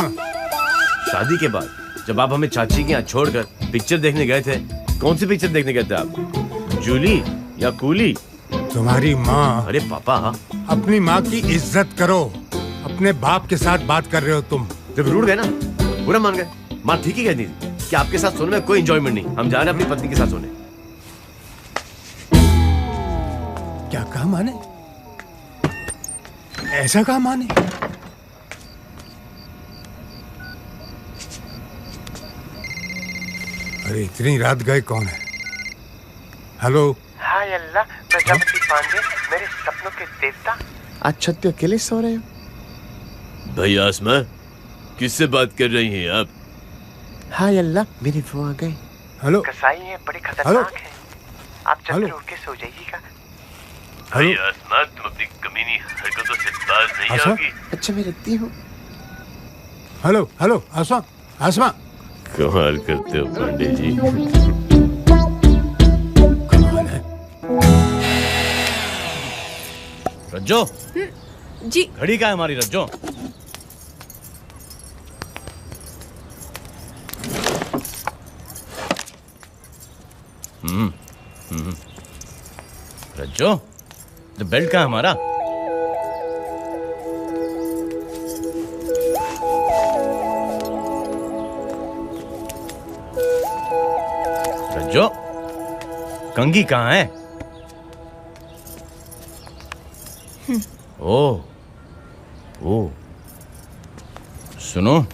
शादी के बाद जब आप हमें चाची के यहाँ छोड़कर पिक्चर देखने गए थे, कौन सी पिक्चर देखने गए थे आप? जूली या कूली? तुम्हारी माँ। अरे पापा, अपनी माँ की इज्जत करो। अपने बाप के साथ बात कर रहे हो तुम। जब रूठ गए ना, बुरा मान गए। माँ ठीक ही कहती थी कि आपके साथ सोने में कोई एंजॉयमेंट नहीं, हम जा रहे हैं अपनी पत्नी के साथ सोने। क्या कहा माने? ऐसा कहा माने? अरे इतनी रात गए कौन है? हेलो। हाय अल्लाह, प्रजापति पांडे, मेरे सपनों के देवता। आज छत पे अकेले सो रहे हो? भाई आसमा, किससे बात कर रही हैं आप? हाय अल्लाह, मेरी वो आ गए। हेलो। कसाई है, बड़े खतरनाक है। आप जल्दी उठ के सो जाइएगा। भाई आसमा, तुम अपनी कमीनी हरकतों से बाज नहीं आओगी। अच्छा मैं रखती हूँ। हेलो हेलो, आसमा आसमा। कमाल करते हो पांडे जी। कमाल है। रज्जो जी। घड़ी कहाँ है हमारी रज्जो? रज्जो, तो बेल्ट कहाँ है हमारा? रज्जो, कंघी कहाँ है? ओ, सुनो,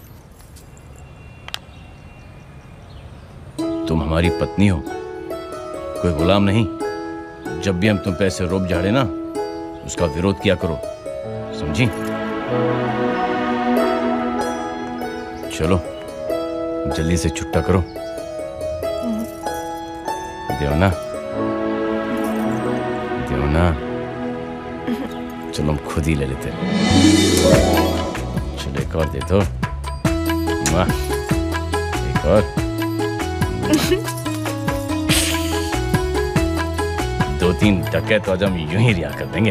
तुम हमारी पत्नी हो, कोई गुलाम नहीं। जब भी हम तुम पे ऐसे रोब झाड़े ना, उसका विरोध किया करो, समझी? चलो जल्दी से छुट्टा करो। देवना, देवना, चलो हम खुद ही ले लेते हैं। चलो एक और दे दो। एक और। 2-3 डकैत तो आज हम यूं ही रिहा कर देंगे।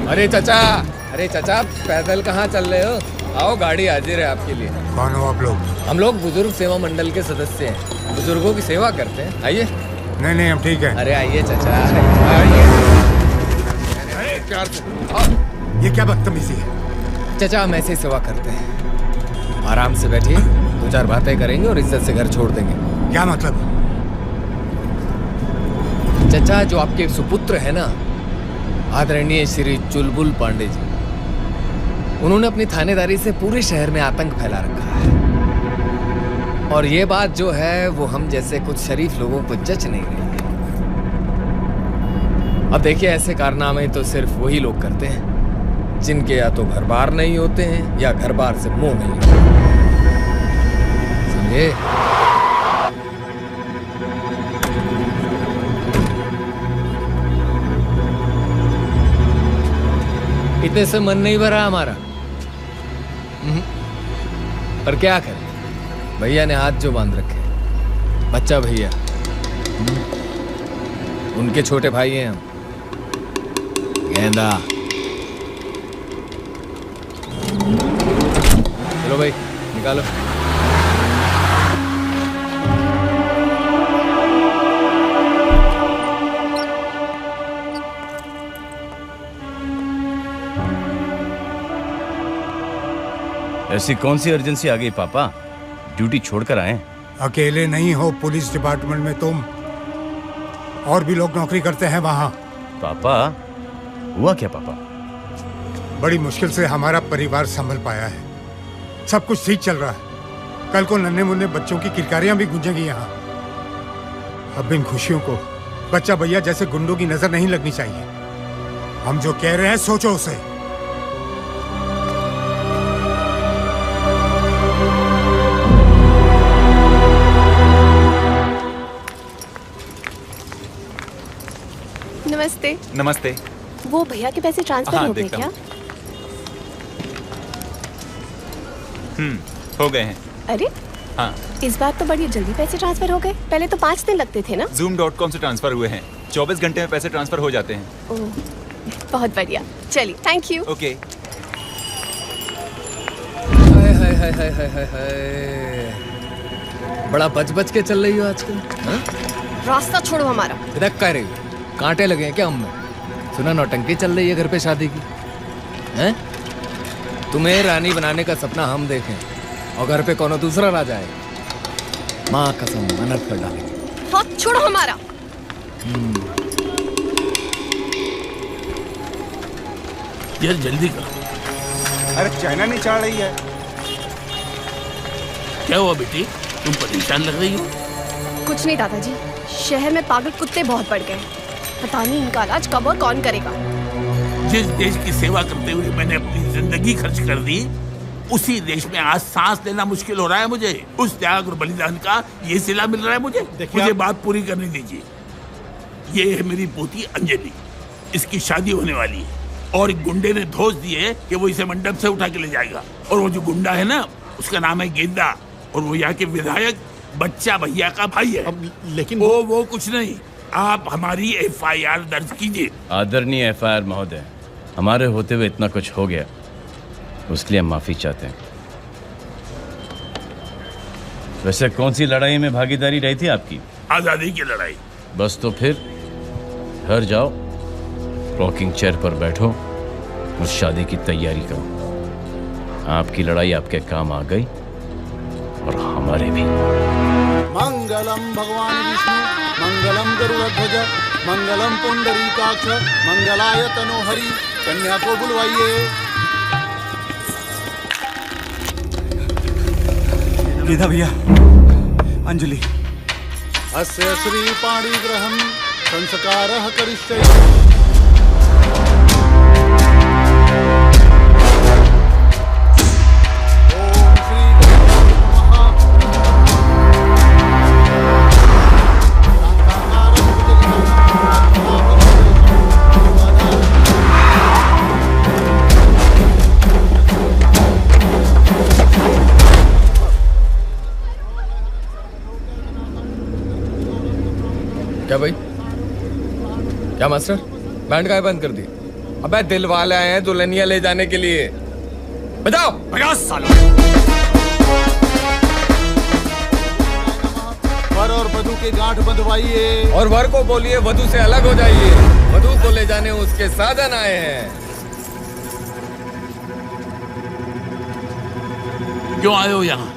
अरे चाचा पैदल कहाँ चल रहे हो? आओ, गाड़ी हाजिर है आपके लिए। कौन हो आप लोग? हम लोग बुजुर्ग सेवा मंडल के सदस्य हैं, बुजुर्गों की सेवा करते हैं। आइए। नहीं हम ठीक है। अरे आइए चाचा, आइए। ये क्या बदतमीजी है? चाचा हम ऐसे सेवा करते हैं। आराम से बैठिए, 2-4 बातें करेंगे और इज्जत से घर छोड़ देंगे। क्या मतलब? चाचा, जो आपके सुपुत्र है ना, आदरणीय श्री चुलबुल पांडे जी, उन्होंने अपनी थानेदारी से पूरे शहर में आतंक फैला रखा है। और ये बात जो है वो हम जैसे कुछ शरीफ लोगों को जच नहीं रही है। अब देखिए, ऐसे कारनामे तो सिर्फ वही लोग करते हैं जिनके या तो घर बार नहीं होते हैं या घर बार से मुंह नहीं होते, समझे? इतने से मन नहीं भरा हमारा। पर क्या करें, भैया ने हाथ जो बांध रखे, बच्चा भैया, उनके छोटे भाई हैं हम। गेंदा, चलो भाई निकालो। ऐसी कौन सी इमरजेंसी आ गई पापा? ड्यूटी छोड़कर आए? अकेले नहीं हो पुलिस डिपार्टमेंट में तुम, और भी लोग नौकरी करते हैं वहाँ। पापा, हुआ क्या पापा? बड़ी मुश्किल से हमारा परिवार संभल पाया है। सब कुछ ठीक चल रहा है। कल को नन्हे मुन्ने बच्चों की किलकारियां भी गूंजेंगी यहाँ। अब इन खुशियों को बच्चा भैया जैसे गुंडों की नजर नहीं लगनी चाहिए। हम जो कह रहे हैं सोचो उसे। नमस्ते। नमस्ते। वो भैया के पैसे ट्रांसफर हो गए क्या? हो गए हैं। अरे हाँ, इस बार तो बड़ी जल्दी पैसे ट्रांसफर हो गए। पहले तो 5 दिन लगते थे ना। Zoom.com से ट्रांसफर हुए हैं। 24 घंटे में पैसे ट्रांसफर हो जाते हैं। ओह, बहुत बढ़िया। चलिए, थैंक यू। ओके। हाय हाय हाय हाय हाय हाय हाय, बड़ा बच के चल रही हो आजकल। हाँ? रास्ता छोड़ो हमारा। इधर कह रही हो? कांटे लगे हैं क्या हम में? सुना नौटंकी चल रही है घर पे शादी की, हैं? तुम्हें रानी बनाने का सपना हम देखें और घर पे कौन दूसरा राजा है? माँ कसम मन्नत कर डालेंगे। हाथ छोड़ो हमारा। यार जल्दी करो। अरे चाइना नहीं चढ़ रही है। क्या हुआ बेटी, तुम परेशान लग रही हो? कुछ नहीं दादाजी, शहर में पागल कुत्ते बहुत बढ़ गए। पता नहीं इनका इलाज कब और कौन करेगा। जिस देश की सेवा करते हुए मैंने अपनी जिंदगी खर्च कर दी, उसी देश में आज सांस लेना मुश्किल हो रहा है मुझे। उस त्याग और बलिदान का ये सिला मिल रहा है मुझे। मुझे बात पूरी करने दीजिए। ये है मेरी पोती अंजलि, इसकी शादी होने वाली है और एक गुंडे ने धोस दिए कि वो इसे मंडप से उठा के ले जाएगा। और वो जो गुंडा है ना, उसका नाम है गेंदा और वो यहाँ के विधायक बच्चा भैया का भाई है। लेकिन वो कुछ नहीं, आप हमारी FIR दर्ज कीजिए। आदरणीय FIR महोदय, हमारे होते हुए इतना कुछ हो गया, उसके लिए हम माफी चाहते हैं। वैसे कौन सी लड़ाई में भागीदारी रही थी आपकी? आजादी की लड़ाई। बस तो फिर घर जाओ, रॉकिंग चेयर पर बैठो और शादी की तैयारी करो। आपकी लड़ाई आपके काम आ गई और हमारे भी। मंगलम भगवान विष्णु, मंगलम गरुड़ध्वज, मंगलम पुंडरीकाक्ष, मंगलाय तनोहरि। कन्या को बुलवाइए। गीता भैया, अंजलि। अस्य श्री पाणिग्रहं संस्कारः करिष्ये। क्या भाई? क्या मास्टर, बैंड का बंद कर दी? अबे दिल वाले आए हैं दुल्हनिया ले जाने के लिए। बजाओ। बजाओ सालो। वर और वधू की गांठ बंधवाइए। और वर को बोलिए वधू से अलग हो जाइए। वधू को ले जाने उसके साधन आए हैं। क्यों आए हो यहाँ?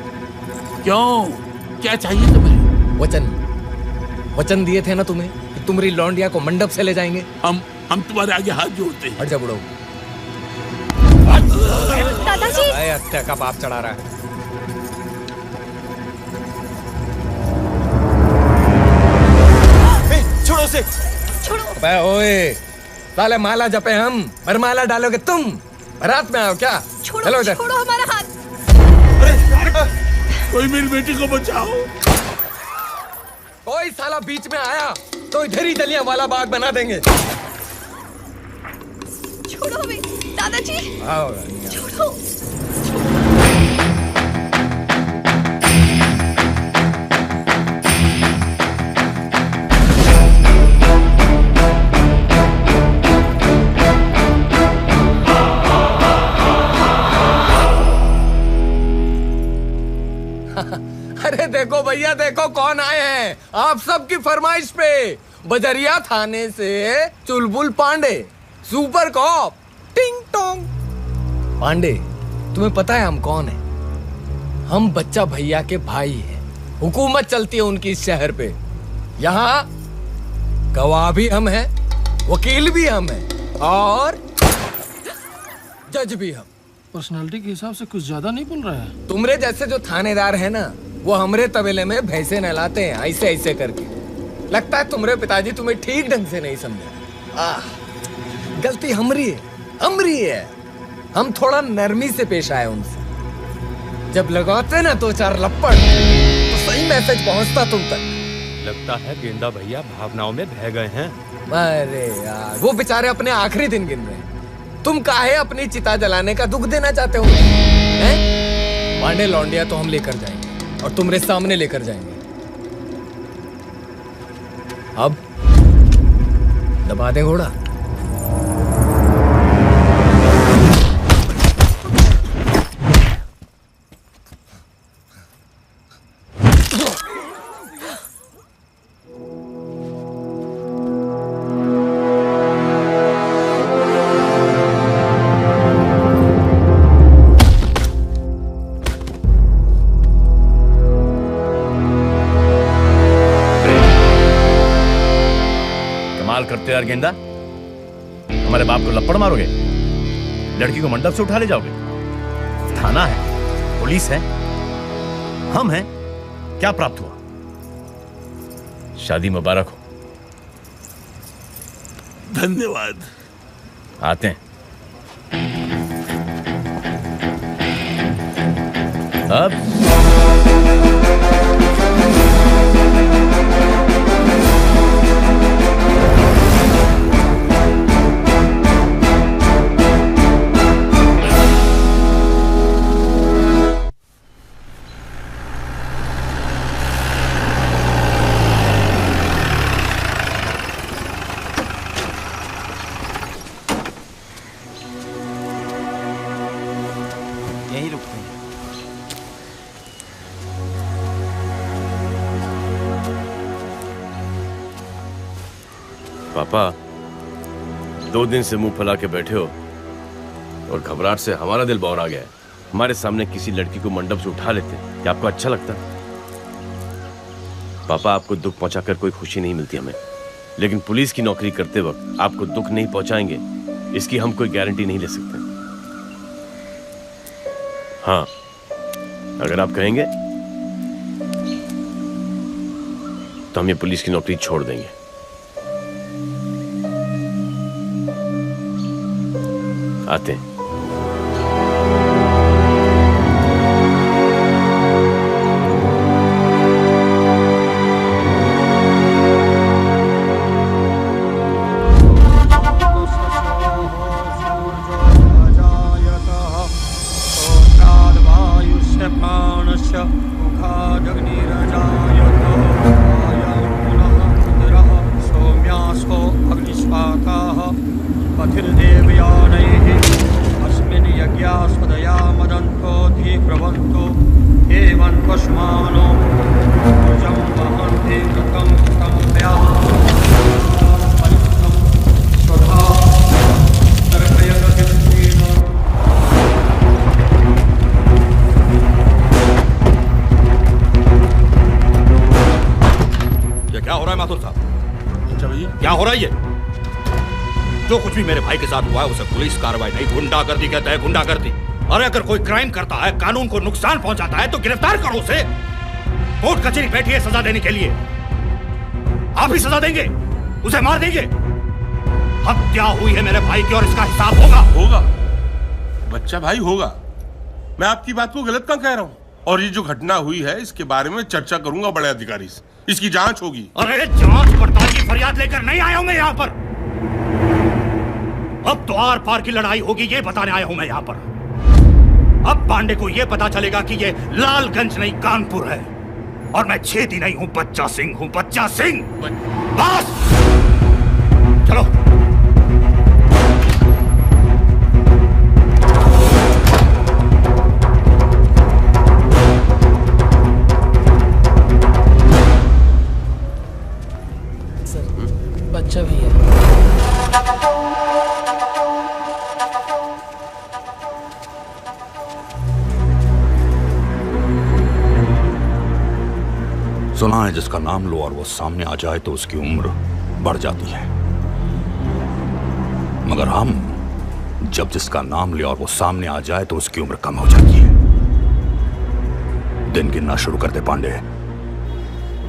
क्यों? क्या चाहिए तुम्हें? वचन दिए थे ना तुम्हें कि तुम्हारी लौंडिया को मंडप से ले जाएंगे। हम तुम्हारे आगे हाथ जोड़ते हैं। हट जा बुढ़ो। दादाजी। हत्या का पाप चढ़ा रहा है। छोड़ो से। छोड़ो। अबे ओए, साले माला जपे हम, वरमाला डालोगे तुम। बारात में आओ क्या? चलो इधर। छोड़ो हमारा हाथ। कोई मेरी बेटी को बचाओ। कोई साला बीच में आया तो इधर ही जलियां वाला बाग बना देंगे। छोड़ो हमें दादाजी। आओ छोड़ो। अरे देखो भैया, देखो कौन आए हैं आप सबकी फरमाइश पे। बजरिया थाने से चुलबुल पांडे, सुपर कॉप, टिंग टोंग। पांडे, तुम्हें पता है हम कौन है? हम बच्चा भैया के भाई हैं। हुकूमत चलती है उनकी इस शहर पे। यहाँ गवाह भी हम हैं, वकील भी हम हैं और जज भी हम। पर्सनालिटी के हिसाब से कुछ ज्यादा नहीं बोल रहा है। तुमरे जैसे जो थानेदार है ना, वो हमरे तबेले में भैंसे नहलाते हैं ऐसे ऐसे करके। लगता है तुम्हारे पिताजी तुम्हें ठीक ढंग से नहीं समझे। गलती हमरी है। हम थोड़ा नरमी से पेश आए उनसे। जब लगाते ना दो चार लपड़ तो सही मैसेज पहुंचता तुम तक। लगता है गेंदा भैया भावनाओं में बह गए हैं। अरे यार, वो बेचारे अपने आखिरी दिन गिन रहे हैं। तुम काहे अपनी चिता जलाने का दुख देना चाहते हो? हैं? पांडे लौंडिया तो हम लेकर जाएंगे और तुम्हारे सामने लेकर जाएंगे। अब दबा दे घोड़ा। करते यार गेंदा, हमारे बाप को लपड़ मारोगे? लड़की को मंडप से उठा ले जाओगे? थाना है, पुलिस है, हम हैं, क्या प्राप्त हुआ? शादी मुबारक हो। धन्यवाद। आते हैं। अब यहीं रुकते हैं। पापा, 2 दिन से मुंह फैला के बैठे हो और घबराहट से हमारा दिल बौर आ गया है। हमारे सामने किसी लड़की को मंडप से उठा लेते, क्या आपको अच्छा लगता? पापा, आपको दुख पहुंचाकर कोई खुशी नहीं मिलती हमें, लेकिन पुलिस की नौकरी करते वक्त आपको दुख नहीं पहुंचाएंगे इसकी हम कोई गारंटी नहीं ले सकते। हाँ, अगर आप कहेंगे तो हम ये पुलिस की नौकरी छोड़ देंगे। आते हैं। ये क्या हो रहा है माथुर साहब? अच्छा भैया क्या हो रहा है ये? जो कुछ भी मेरे भाई के साथ हुआ है उसे पुलिस कार्रवाई नहीं, गुंडागर्दी कहते हैं, गुंडागर्दी। अरे अगर कोई क्राइम करता है, कानून को नुकसान पहुंचाता है तो गिरफ्तार करो उसे। कोर्ट कचहरी बैठी है सजा देने के लिए। आप ही सजा देंगे? उसे मार देंगे? हत्या हुई है मेरे भाई की और इसका हिसाब होगा। बच्चा भाई होगा। मैं आपकी बात को गलत कहाँ कह रहा हूँ? और ये जो घटना हुई है इसके बारे में चर्चा करूंगा बड़े अधिकारी से। इसकी जांच होगी। अरे जांच पड़ताल की फरियाद लेकर नहीं आया हूं मैं यहाँ पर। अब तो आर पार की लड़ाई होगी ये बताने आया हूं मैं यहाँ पर। अब पांडे को ये पता चलेगा कि ये लालगंज नहीं कानपुर है और मैं छेदी नहीं हूं, बच्चा सिंह हूं, बच्चा सिंह। बस चलो। बच्चा भी है। सुना है जिसका नाम लो और वो सामने आ जाए तो उसकी उम्र बढ़ जाती है, मगर हम जब जिसका नाम ले और वो सामने आ जाए तो उसकी उम्र कम हो जाती है। दिन गिनना शुरू कर दे पांडे।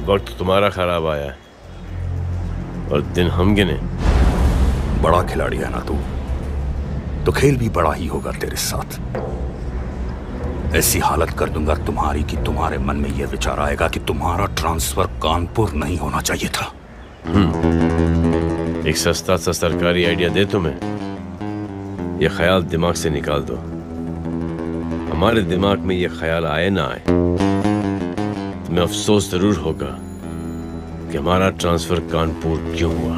वक्त तुम्हारा खराब आया है और दिन हम गिने। बड़ा खिलाड़ी है ना तू, तो खेल भी बड़ा ही होगा तेरे साथ। ऐसी हालत कर दूंगा तुम्हारी कि तुम्हारे मन में यह विचार आएगा कि तुम्हारा ट्रांसफर कानपुर नहीं होना चाहिए था। एक सस्ता सा सरकारी आइडिया दे तुम्हें, यह ख्याल दिमाग से निकाल दो। हमारे दिमाग में यह ख्याल आए ना आए, तुम्हें अफसोस जरूर होगा कि हमारा ट्रांसफर कानपुर क्यों हुआ।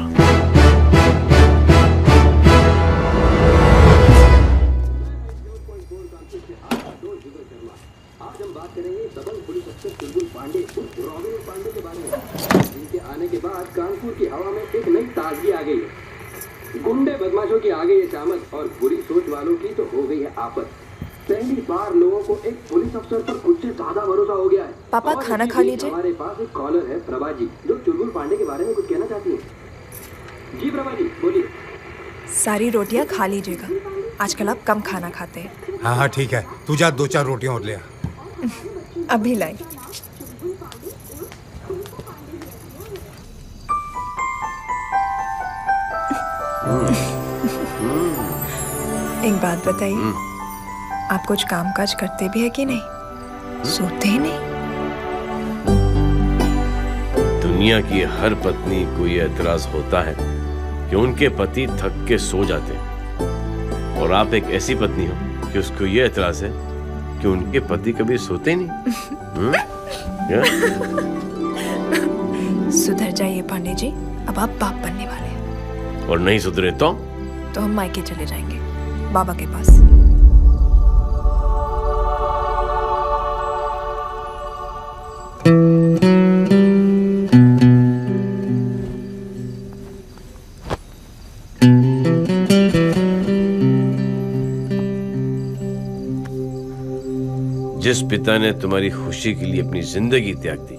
कानपुर की हवा में एक नई ताजगी आ गई है। गुंडे बदमाशों की आ गई है शामत और बुरी सोच वालों की तो हो गई है आफत। पहली बार लोगों को एक पुलिस अफसर पर खुद से ज्यादा भरोसा हो गया है। पापा खाना खा लीजिए। हमारे पास एक कॉलर है प्रभा जी, जो चुलबुल पांडे के बारे में कुछ कहना चाहती है। जी प्रभा जी बोलिए। सारी रोटियां खा लीजिएगा, आजकल आप कम खाना खाते हैं। हाँ हाँ ठीक है, तू जा 2-4 रोटियां और ले आ। अभी लाई। एक बात बताइए, आप कुछ कामकाज करते भी है कि नहीं? सोते ही नहीं? दुनिया की हर पत्नी को यह एतराज होता है कि उनके पति थक के सो जाते हैं, और आप एक ऐसी पत्नी हो कि उसको यह एतराज है कि उनके पति कभी सोते नहीं। सुधर जाइए पांडे जी, अब आप बाप बनने वाले हैं। और नहीं सुधरे तो हम मायके चले जाएंगे, बाबा के पास। जिस पिता ने तुम्हारी खुशी के लिए अपनी जिंदगी त्याग दी,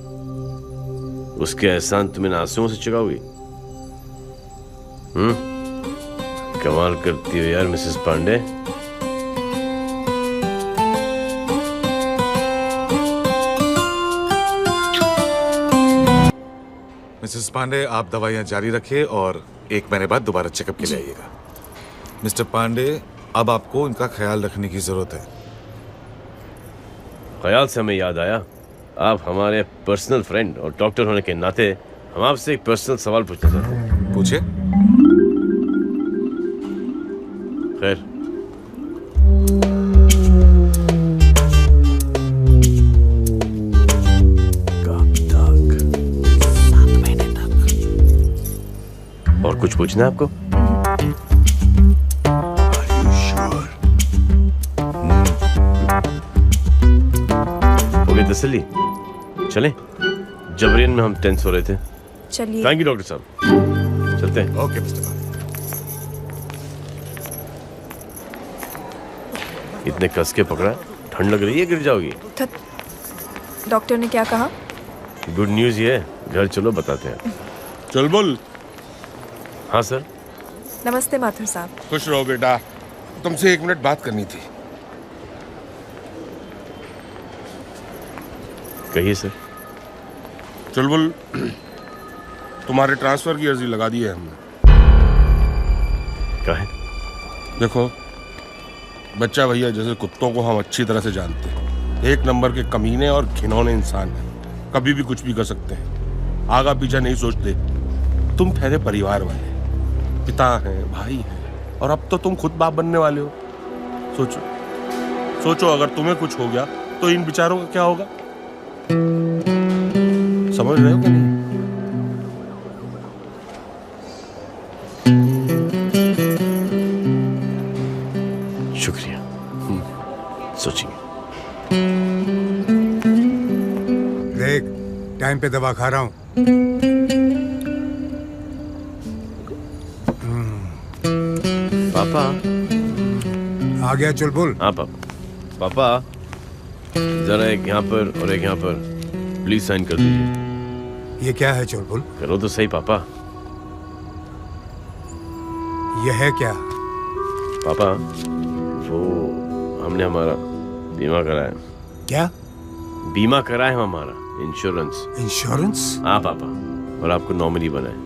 उसके एहसान तुम्हें आंसुओं से चुकाओगी? कमाल करती हो यार मिसेस पांडे। मिसेस पांडे, आप दवाइयां जारी रखिए और 1 महीने बाद दोबारा चेकअप के लिए आइएगा। मिस्टर पांडे, अब आपको इनका ख्याल रखने की जरूरत है। ख्याल से हमें याद आया, आप हमारे पर्सनल फ्रेंड और डॉक्टर होने के नाते हम आपसे एक पर्सनल सवाल पूछना चाहते हैं। पूछिए। खैर, कब तक? 7 महीने तक। और कुछ पूछना है आपको? गई तसल्ली? चलें? जबरियन में हम टेंस हो रहे थे। चलिए। थैंक यू डॉक्टर साहब, चलते हैं। Okay mister. इतने कस के पकड़ा, ठंड लग रही है, गिर जाओगी। डॉक्टर ने क्या कहा? गुड न्यूज ये है, घर चलो बताते हैं। चल बोल। हाँ सर। नमस्ते माथुर साहब। खुश रहो बेटा, तुमसे 1 मिनट बात करनी थी। कहिए सर। चुलबुल, तुम्हारे ट्रांसफर की अर्जी लगा दी है हमने। काहे? देखो, बच्चा भैया जैसे कुत्तों को हम अच्छी तरह से जानते हैं। 1 नंबर के कमीने और घिनौने इंसान हैं, कभी भी कुछ भी कर सकते हैं, आगा पीछा नहीं सोचते। तुम ठहरे परिवार वाले, पिता हैं, भाई हैं, और अब तो तुम खुद बाप बनने वाले हो। सोचो अगर तुम्हें कुछ हो गया तो इन बेचारों का क्या होगा? समझ रहे हो कि नहीं? शुक्रिया, सोचिए। देख, टाइम पे दवा खा रहा हूँ। पापा आ गया चुलबुल? हाँ पापा, जरा एक यहाँ पर और एक यहाँ पर प्लीज साइन कर दीजिए। ये क्या है चुलबुल? करो तो सही पापा। ये है क्या? पापा, वो हमने हमारा बीमा कराया। क्या? बीमा कराया है हमारा, इंश्योरेंस। इंश्योरेंस? हाँ पापा, और आपको नॉमिनी बनाए।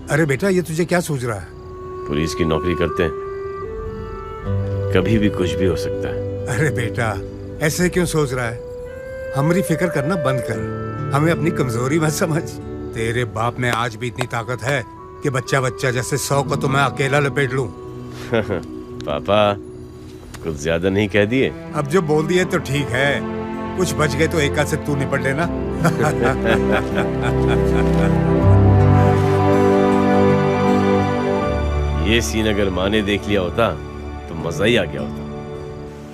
अरे बेटा, ये तुझे क्या सूझ रहा है? पुलिस की नौकरी करते हैं, कभी भी कुछ भी हो सकता है। अरे बेटा, ऐसे क्यों सोच रहा है? हमारी फिक्र करना बंद कर, हमें अपनी कमजोरी मत समझ। तेरे बाप में आज भी इतनी ताकत है कि बच्चा जैसे 100 को तो मैं अकेला लपेट लूं। पापा, कुछ ज्यादा नहीं कह दिए? अब जो बोल दिए तो ठीक है, कुछ बच गए तो एका से तू निपट लेना। ये सीन अगर माँ ने देख लिया होता तो मजा ही आ गया होता।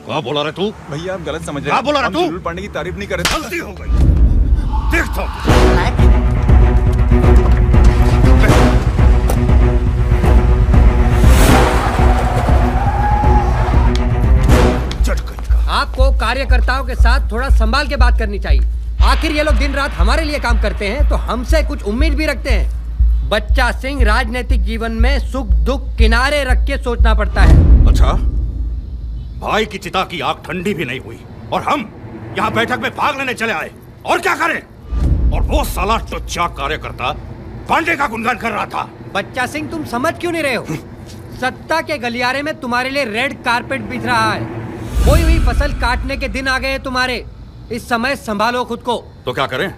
क्या बोला रहे तू? भैया आप गलत समझ रहे हैं। क्या बोला रहे तू? चुलबुल पांडे की तारीफ नहीं कर रहे। गलती हो गई। देख तो। आपको कार्यकर्ताओं के साथ थोड़ा संभाल के बात करनी चाहिए। आखिर ये लोग दिन रात हमारे लिए काम करते हैं तो हमसे कुछ उम्मीद भी रखते हैं। बच्चा सिंह राजनीतिक जीवन में सुख दुख किनारे रख के सोचना पड़ता है। अच्छा, भाई की चिता की आग ठंडी भी नहीं हुई और हम यहाँ बैठक में भाग लेने चले आए। और क्या करें? और वो साला टुच्चा कार्यकर्ता पांडे का गुणगान कर रहा था। बच्चा सिंह, तुम समझ क्यों नहीं रहे हो? सत्ता के गलियारे में तुम्हारे लिए रेड कारपेट बिछ रहा है। बोई हुई फसल काटने के दिन आ गए हैं तुम्हारे। इस समय संभालो खुद को। तो क्या करें?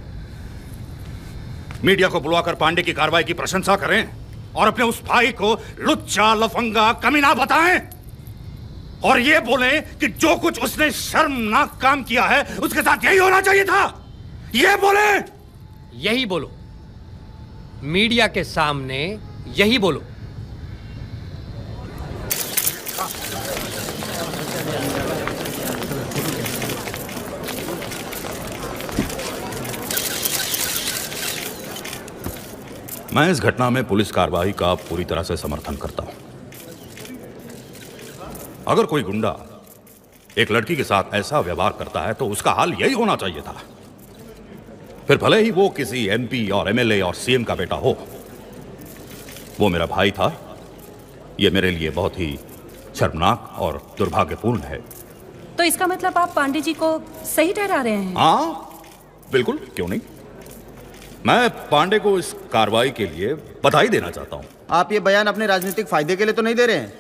मीडिया को बुलवाकर पांडे की कार्रवाई की प्रशंसा करें और अपने उस भाई को लुच्चा लफंगा कमीना बताएं और ये बोलें कि जो कुछ उसने शर्मनाक काम किया है उसके साथ यही होना चाहिए था? ये बोले? यही बोलो, मीडिया के सामने यही बोलो। मैं इस घटना में पुलिस कार्रवाई का पूरी तरह से समर्थन करता हूं। अगर कोई गुंडा एक लड़की के साथ ऐसा व्यवहार करता है तो उसका हाल यही होना चाहिए था। फिर भले ही वो किसी एमपी और एमएलए और सीएम का बेटा हो। वो मेरा भाई था। ये मेरे लिए बहुत ही शर्मनाक और दुर्भाग्यपूर्ण है। तो इसका मतलब आप पांडे जी को सही ठहरा रहे हैं? हाँ, बिल्कुल, क्यों नहीं। मैं पांडे को इस कार्रवाई के लिए बधाई देना चाहता हूं। आप ये बयान अपने राजनीतिक फायदे के लिए तो नहीं दे रहे हैं?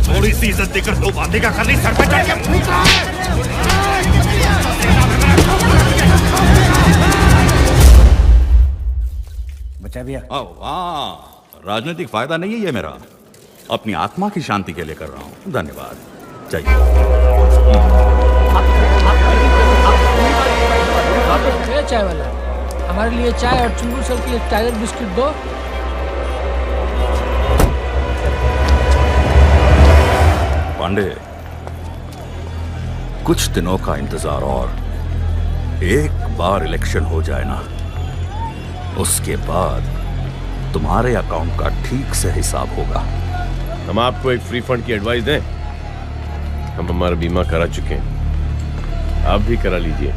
थोड़ी सी इज्जत देकर दो बातें क्या करनी, सर पे चढ़ के फूंक रहा है। बचा भैया। हाँ, राजनीतिक फायदा नहीं है ये मेरा, अपनी आत्मा की शांति के लिए कर रहा हूँ। धन्यवाद। चाय वाला, हमारे लिए चाय और चुलबुल सर के लिए टाइगर बिस्किट दो। पांडे, कुछ दिनों का इंतजार और एक बार इलेक्शन हो जाए ना, उसके बाद तुम्हारे अकाउंट का ठीक से हिसाब होगा। हम आपको एक फ्री फंड की एडवाइस दें? हम हमारा बीमा करा चुके हैं, आप भी करा लीजिए।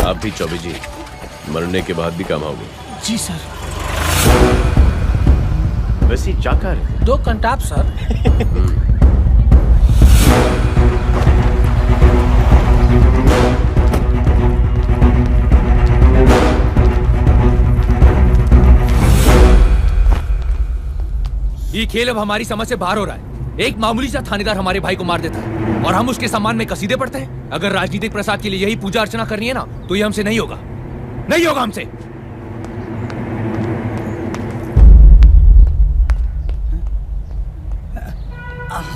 आप भी चौबे जी, मरने के बाद भी काम आओगे। जी सर। वैसे क्या कर रहे? 2 कंटाप सर। ये खेल अब हमारी समझ से बाहर हो रहा है। एक मामूली सा थानेदार हमारे भाई को मार देता है और हम उसके सम्मान में कसीदे पढ़ते हैं। अगर राजनीतिक प्रसाद के लिए यही पूजा अर्चना करनी है ना, तो ये हमसे नहीं होगा, नहीं होगा हमसे।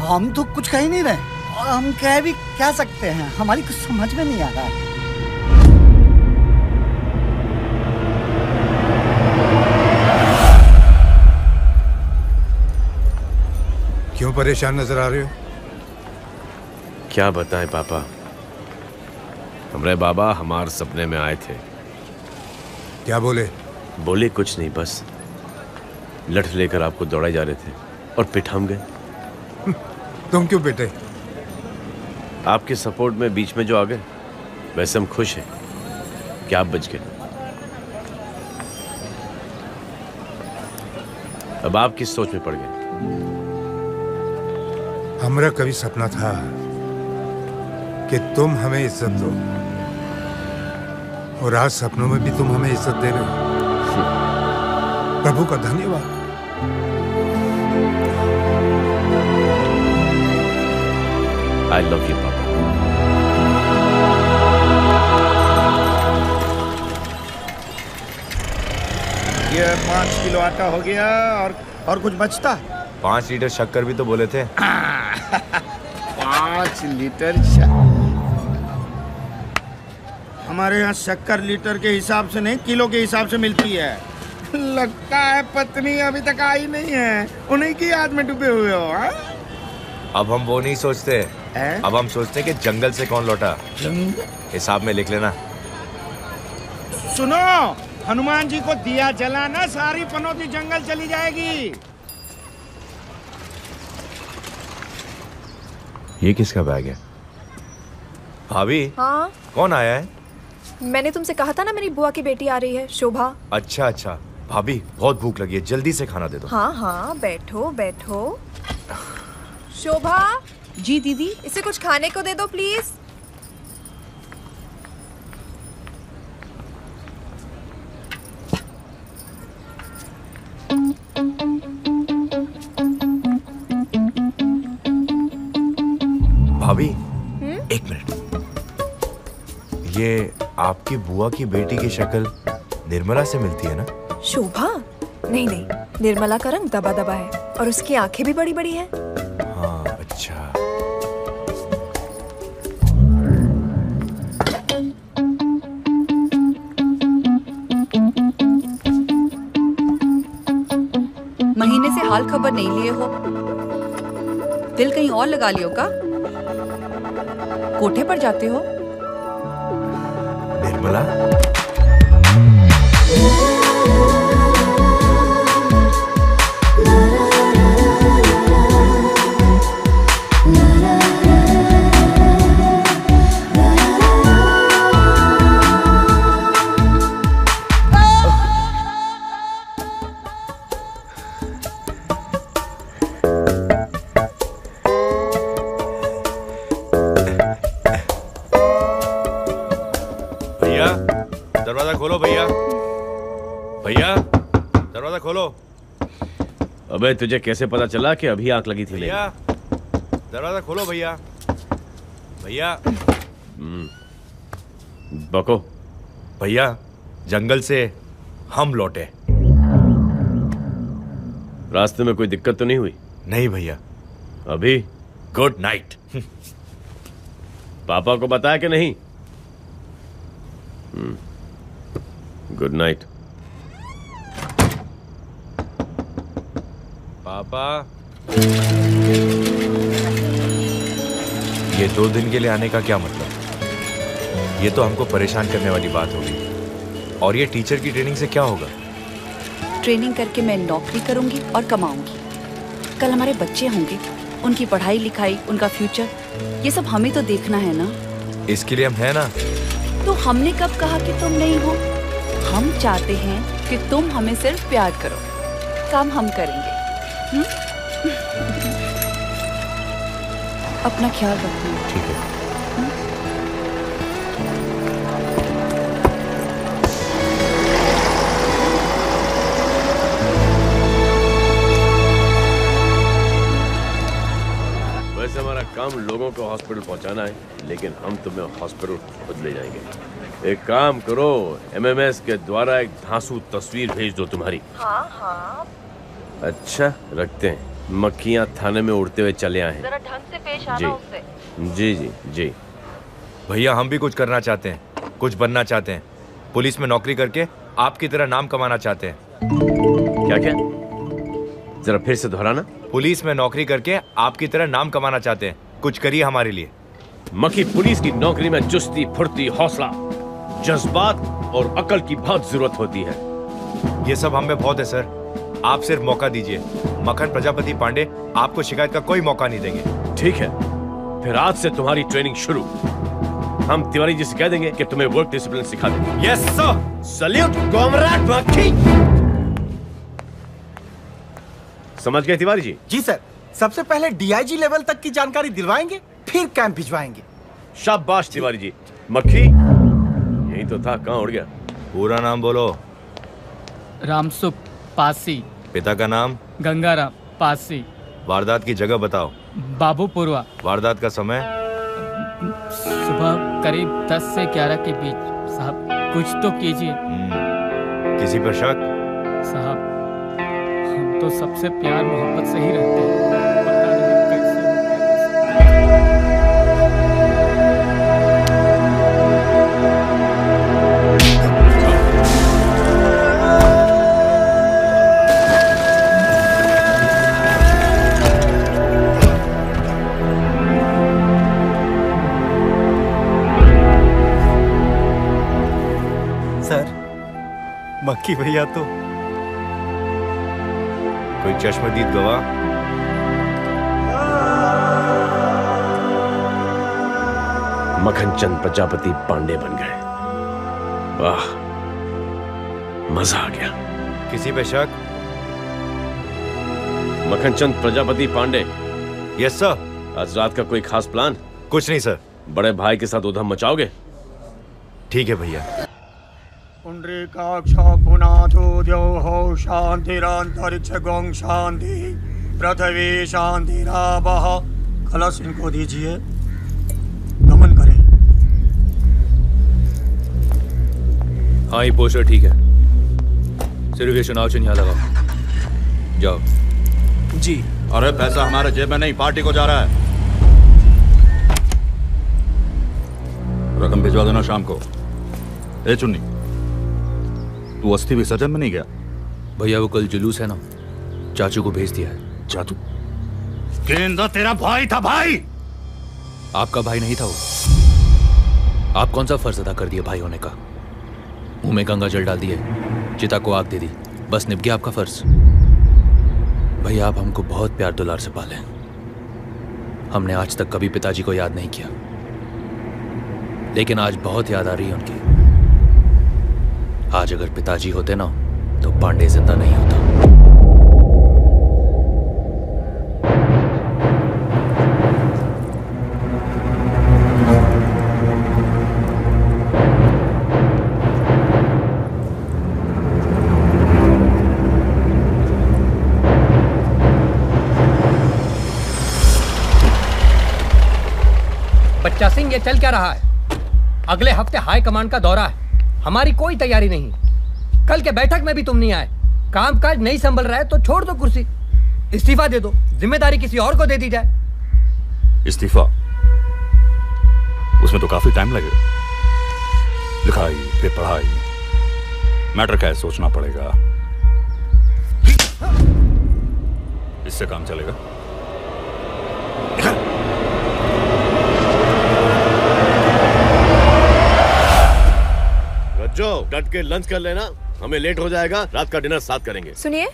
हम तो कुछ कह ही नहीं रहे और हम कह भी क्या सकते हैं, हमारी कुछ समझ में नहीं आ रहा है। क्यों परेशान नजर आ रहे हो? क्या बताएं पापा, हमारे बाबा हमारे सपने में आए थे। क्या बोले? बोले कुछ नहीं, बस लठ लेकर आपको दौड़ाए जा रहे थे और पिट हम गए। तुम क्यों पिटे? आपके सपोर्ट में बीच में जो आ गए, वैसे हम खुश हैं कि आप बच गए। अब आप किस सोच में पड़ गए? हमारा कभी सपना था कि तुम हमें इज्जत दो, और आज सपनों में भी तुम हमें इज्जत दे रहे हो। प्रभु का धन्यवाद। I love you, पापा। ये 5 किलो आटा हो गया और कुछ बचता? 5 लीटर शक्कर भी तो बोले थे। 5 लीटर शक्कर? हमारे यहाँ शक्कर लीटर के हिसाब से नहीं, किलो के हिसाब से मिलती है। लगता है पत्नी अभी तक आई नहीं है, उन्हीं की याद में डूबे हुए हो। हा? अब हम वो नहीं सोचते, अब हम सोचते हैं कि जंगल से कौन लौटा। हिसाब में लिख लेना। सुनो, हनुमान जी को दिया जलाना, सारी पनौती जंगल चली जाएगी। ये किसका बैग है? भाभी, हाँ, कौन आया है? मैंने तुमसे कहा था ना, मेरी बुआ की बेटी आ रही है, शोभा। अच्छा अच्छा, भाभी बहुत भूख लगी है, जल्दी से खाना दे दो। हाँ हाँ, बैठो बैठो। शोभा। जी दीदी। इसे कुछ खाने को दे दो प्लीज। भाभी, एक मिनट। ये आपकी बुआ की बेटी की शक्ल निर्मला से मिलती है ना? शोभा? नहीं नहीं, निर्मला का रंग दबा दबा है और उसकी आंखें भी बड़ी बड़ी हैं। हाँ, अच्छा। महीने से हाल खबर नहीं लिए हो, दिल कहीं और लगा लियो का? कोठे पर जाते हो? निर्मला? दरवाजा खोलो भैया, भैया दरवाजा खोलो। अबे तुझे कैसे पता चला कि अभी आग लगी थी? भैया दरवाजा खोलो भैया, भैया। बको। भैया जंगल से हम लौटे। रास्ते में कोई दिक्कत तो नहीं हुई? नहीं भैया। अभी? Good night. पापा को बताया कि नहीं? Good night. पापा, ये 2 दिन के लिए आने का क्या मतलब? ये तो हमको परेशान करने वाली बात होगी। और ये टीचर की ट्रेनिंग से क्या होगा? ट्रेनिंग करके मैं नौकरी करूंगी और कमाऊंगी। कल हमारे बच्चे होंगे, उनकी पढ़ाई लिखाई, उनका फ्यूचर, ये सब हमें तो देखना है ना। इसके लिए हम हैं ना। तो हमने कब कहा कि तुम नहीं हो? हम चाहते हैं कि तुम हमें सिर्फ प्यार करो, काम हम करेंगे। अपना ख्याल रखना। ठीक है। वैसे हमारा काम लोगों को हॉस्पिटल पहुंचाना है, लेकिन हम तुम्हें हॉस्पिटल खुद ले जाएंगे। एक काम करो, MMS के द्वारा एक धांसू तस्वीर भेज दो तुम्हारी। हाँ हाँ। अच्छा, रखते हैं। मक्खियाँ थाने में उड़ते हुए चले आए हैं। जरा ढंग से पेश आना उससे। जी जी जी। भैया, हम भी कुछ करना चाहते हैं, कुछ बनना चाहते हैं। पुलिस में नौकरी करके आपकी तरह नाम कमाना चाहते हैं। क्या क्या? जरा फिर से दोहराना। पुलिस में नौकरी करके आपकी तरह नाम कमाना चाहते हैं। कुछ करिए हमारे लिए। मक्खी, पुलिस की नौकरी में चुस्ती, फुर्ती, हौसला, जज्बात और अकल की बहुत जरूरत होती है। ये सब हमें बहुत है सर, आप सिर्फ मौका दीजिए। मक्खन प्रजापति पांडे आपको शिकायत का कोई मौका नहीं देंगे। ठीक है, फिर आज से तुम्हारी ट्रेनिंग शुरू। हम तिवारी जी से कह देंगे कि तुम्हें वर्क डिसिप्लिन सिखा देंगे। Yes sir. सल्यूट कॉमरेड मक्खी। समझ गए तिवारी जी? जी सर। सबसे पहले DIG लेवल तक की जानकारी दिलवाएंगे, फिर कैंप भिजवाएंगे। शाबाश तिवारी जी। मक्खी, यही तो था, कहाँ उड़ गया? पूरा नाम बोलो। रामसुख पासी। पिता का नाम? गंगाराम पासी। वारदात की जगह बताओ। बाबूपुरवा। वारदात का समय? सुबह करीब 10 से 11 के बीच। साहब कुछ तो कीजिए। किसी पर शक? साहब हम तो सबसे प्यार मोहब्बत से ही रहते हैं, पता नहीं कैसे। सर, मक्खी भैया तो कोई चश्मदीद गवाह? मक्खनचंद प्रजापति पांडे बन गए। वाह, मजा आ गया। किसी पे शक? मक्खनचंद प्रजापति पांडे। Yes sir. आज रात का कोई खास प्लान? कुछ नहीं सर। बड़े भाई के साथ उधम मचाओगे? ठीक है भैया। पुंडरीकाक्ष पुनाथो द्यौः शांतिरांतरिक्षगों शांति पृथ्वी शांतिरावः। कलश इनको दीजिए, नमन करें। हाँ, ये पोस्टर ठीक है। सिर्फ ये चुनाव चिन्ह यहाँ लगाओ। जाओ। जी। अरे पैसा हमारे जेब में नहीं, पार्टी को जा रहा है। रकम भिजवा देना शाम को। ए चुन्नी, तू अस्थि विसर्जन में नहीं गया? भैया वो कल जुलूस है ना, चाचू को भेज दिया है। चाचू? गेंदा तेरा भाई था। भाई आपका भाई नहीं था वो। आप कौन सा फर्ज अदा कर दिए भाई होने का? मुंह में गंगा जल डाल दिए, चिता को आग दे दी, बस निभ गया आपका फर्ज। भैया आप हमको बहुत प्यार दुलार से पाले। हमने आज तक कभी पिताजी को याद नहीं किया, लेकिन आज बहुत याद आ रही है उनकी। आज अगर पिताजी होते ना तो पांडे जिंदा नहीं होता। बच्चा सिंह, ये चल क्या रहा है? अगले हफ्ते हाई कमांड का दौरा है, हमारी कोई तैयारी नहीं। कल के बैठक में भी तुम नहीं आए। कामकाज नहीं संभल रहा है तो छोड़ दो कुर्सी, इस्तीफा दे दो, जिम्मेदारी किसी और को दे दी जाए। इस्तीफा? उसमें तो काफी टाइम लगेगा। लिखाई फिर पढ़ाई, मैटर क्या है सोचना पड़ेगा। इससे काम चलेगा? रज्जो, डट के लंच कर लेना, हमें लेट हो जाएगा, रात का डिनर साथ करेंगे। सुनिए,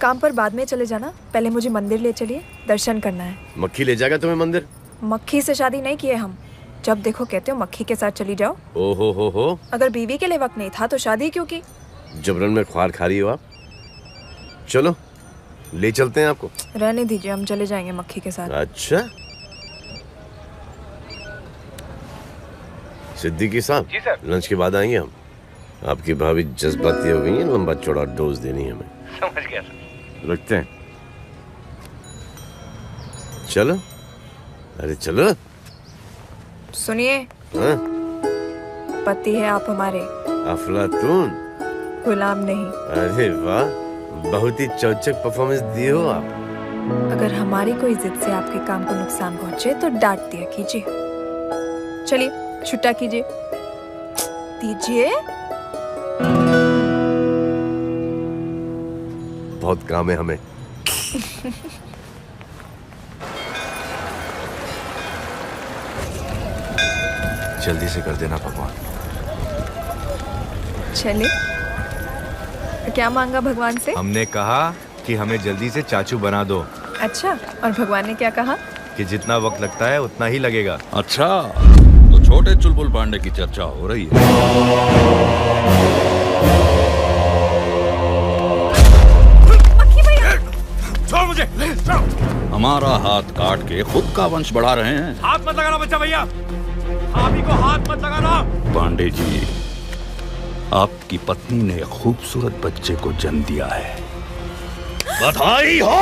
काम पर बाद में चले जाना, पहले मुझे मंदिर ले चलिए, दर्शन करना है। मक्खी ले जाएगा तुम्हें मंदिर? मक्खी से शादी नहीं किए हम, जब देखो कहते हो मक्खी के साथ चली जाओ। ओ हो। अगर बीवी के लिए वक्त नहीं था तो शादी क्यों की? जबरन में ख्वार खा रही हो आप। चलो ले चलते हैं आपको। रहने दीजिए, हम चले जाएंगे मक्खी के साथ। अच्छा सिद्दीकी साहब, जी सर। लंच के बाद आएंगे हम। आपकी भाभी जज्बाती हो गई है, लंबा चौड़ा डोज देनी है हमें। समझ गया सर। रखते हैं। चलो, अरे चलो। सुनिए, हाँ? पति है आप हमारे, अफलातून, गुलाम नहीं। अरे वाह, बहुत ही चौचक परफॉर्मेंस दिए हो आप। अगर हमारी कोई जिद से आपके काम को नुकसान पहुंचे तो डांट दिया कीजिए। चलिए छुट्टा कीजिए, दीजिए। बहुत काम है हमें। जल्दी से कर देना भगवान। चले, क्या मांगा भगवान से? हमने कहा कि हमें जल्दी से चाचू बना दो। अच्छा, और भगवान ने क्या कहा? कि जितना वक्त लगता है उतना ही लगेगा। अच्छा, तो छोटे चुलबुल पांडे की चर्चा हो रही है। छोड़ मुझे। हमारा हाथ काट के खुद का वंश बढ़ा रहे हैं। हाथ मत लगाना बच्चा भैया, आप ही को हाथ मत लगाना। पांडे जी, आपकी पत्नी ने खूबसूरत बच्चे को जन्म दिया है, बधाई हो।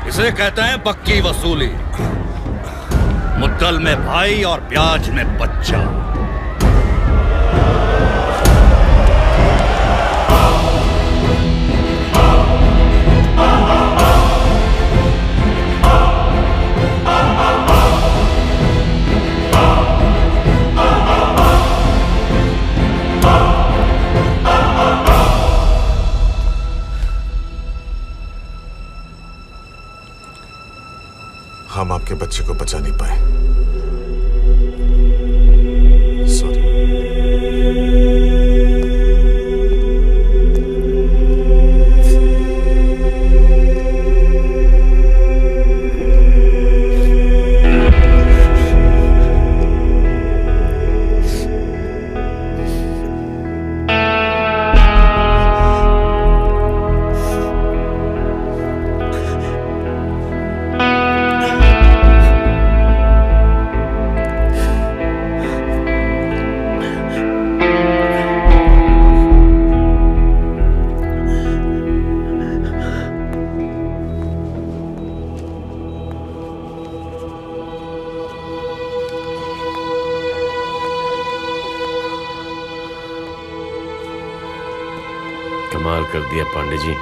इसे कहते हैं पक्की वसूली। मुद्दल में भाई और ब्याज में बच्चा। हम आपके बच्चे को बचा नहीं पाए, सॉरी। कमाल कर दिया पांडे जी।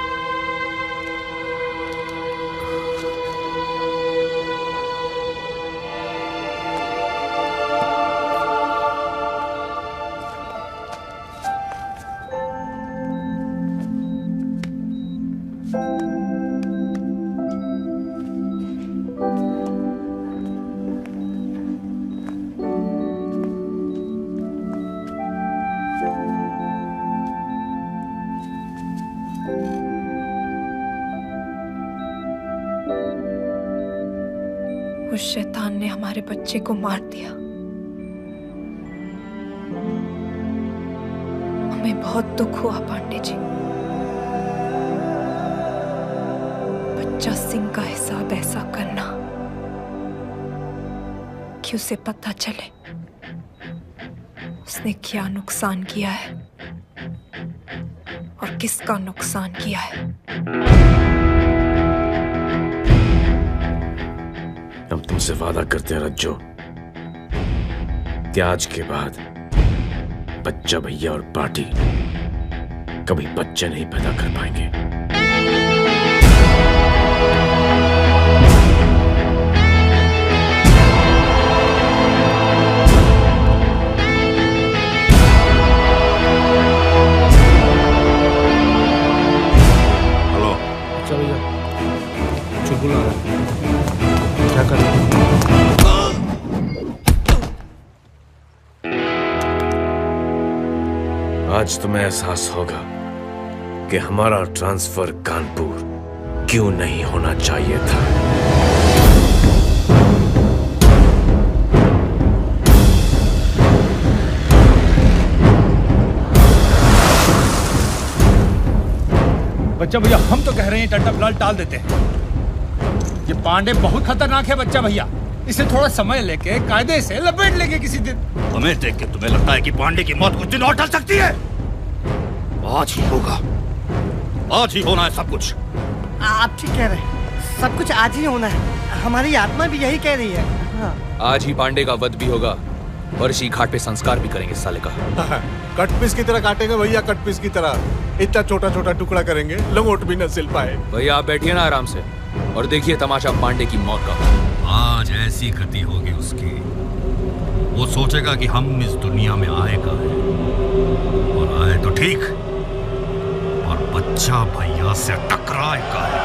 उस शैतान ने हमारे बच्चे को मार दिया। हमें बहुत दुख हुआ पांडे जी। बच्चा सिंह का हिसाब ऐसा करना कि उसे पता चले उसने क्या नुकसान किया है और किसका नुकसान किया है। हम तुमसे वादा करते हैं रज्जो कि आज के बाद बच्चा भैया और पार्टी कभी बच्चे नहीं पैदा कर पाएंगे। हेलो। अच्छा भैया, चुलबुल आ रहा है, क्या कर रहे हैं? आज तुम्हें एहसास होगा कि हमारा ट्रांसफर कानपुर क्यों नहीं होना चाहिए था। बच्चा भैया, हम तो कह रहे हैं टंडा फिलहाल टाल देते हैं। ये पांडे बहुत खतरनाक है बच्चा भैया, इसे थोड़ा समय लेके कायदे से लपेट लेंगे किसी दिन। हमें देख के तुम्हें लगता है कि पांडे की मौत कुछ दिन और टल सकती है? आज ही होगा, आज ही होना है सब कुछ। आप ठीक कह रहे हैं, सब कुछ आज ही होना है। हमारी आत्मा भी यही कह रही है। हाँ। आज ही पांडे का वध भी होगा और इसी घाट पे संस्कार भी करेंगे साले का। कटपीस की तरह काटेंगे भैया, कटपीस की तरह। इतना छोटा छोटा टुकड़ा करेंगे, लंगोट भी न सिल पाए। भैया आप बैठिए ना आराम से और देखिए तमाशा पांडे की मौत का। आज ऐसी गति होगी उसकी, वो सोचेगा कि हम इस दुनिया में आए का है, और आए तो ठीक, और बच्चा भैया से टकराए का है।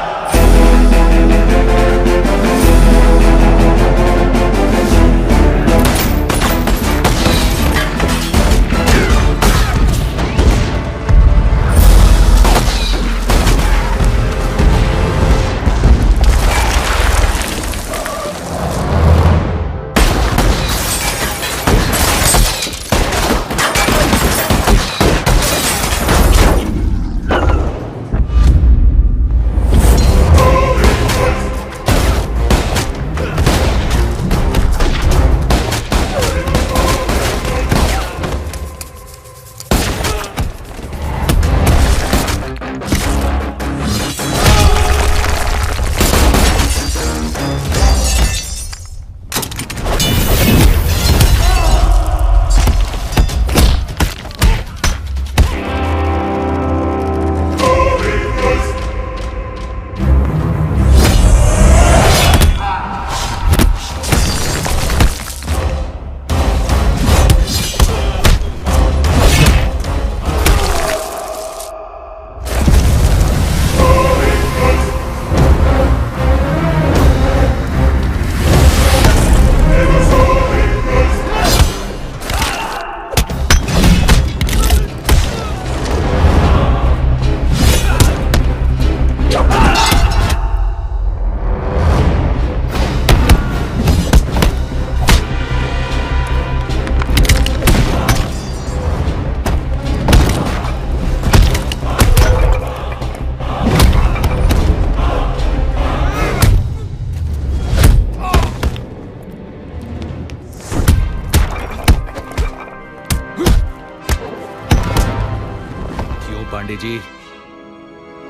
पांडे जी,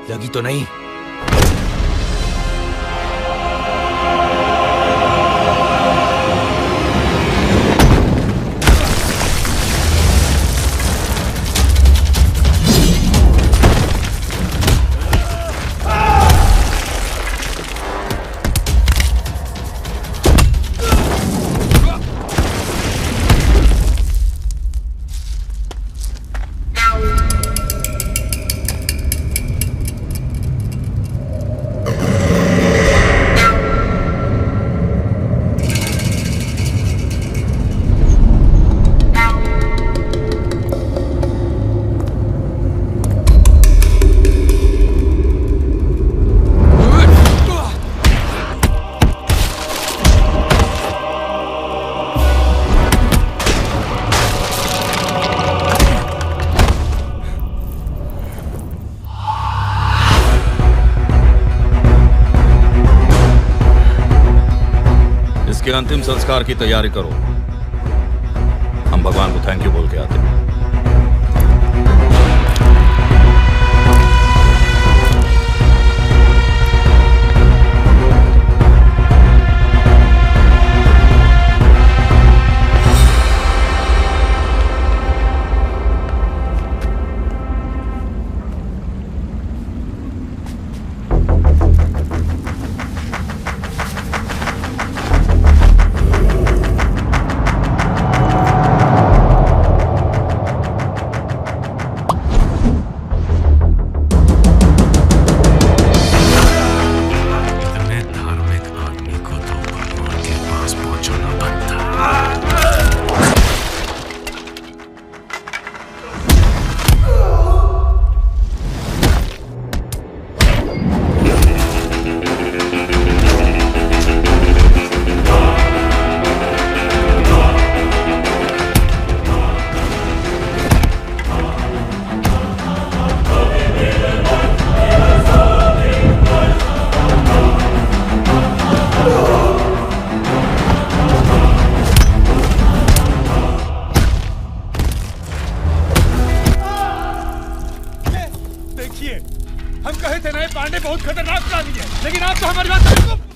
लगी तो नहीं? इसके अंतिम संस्कार की तैयारी करो। हम भगवान को थैंक यू बोल के आते हैं। कहे थे ना, पांडे बहुत खतरनाक प्राणी है, लेकिन आप तो हमारी बात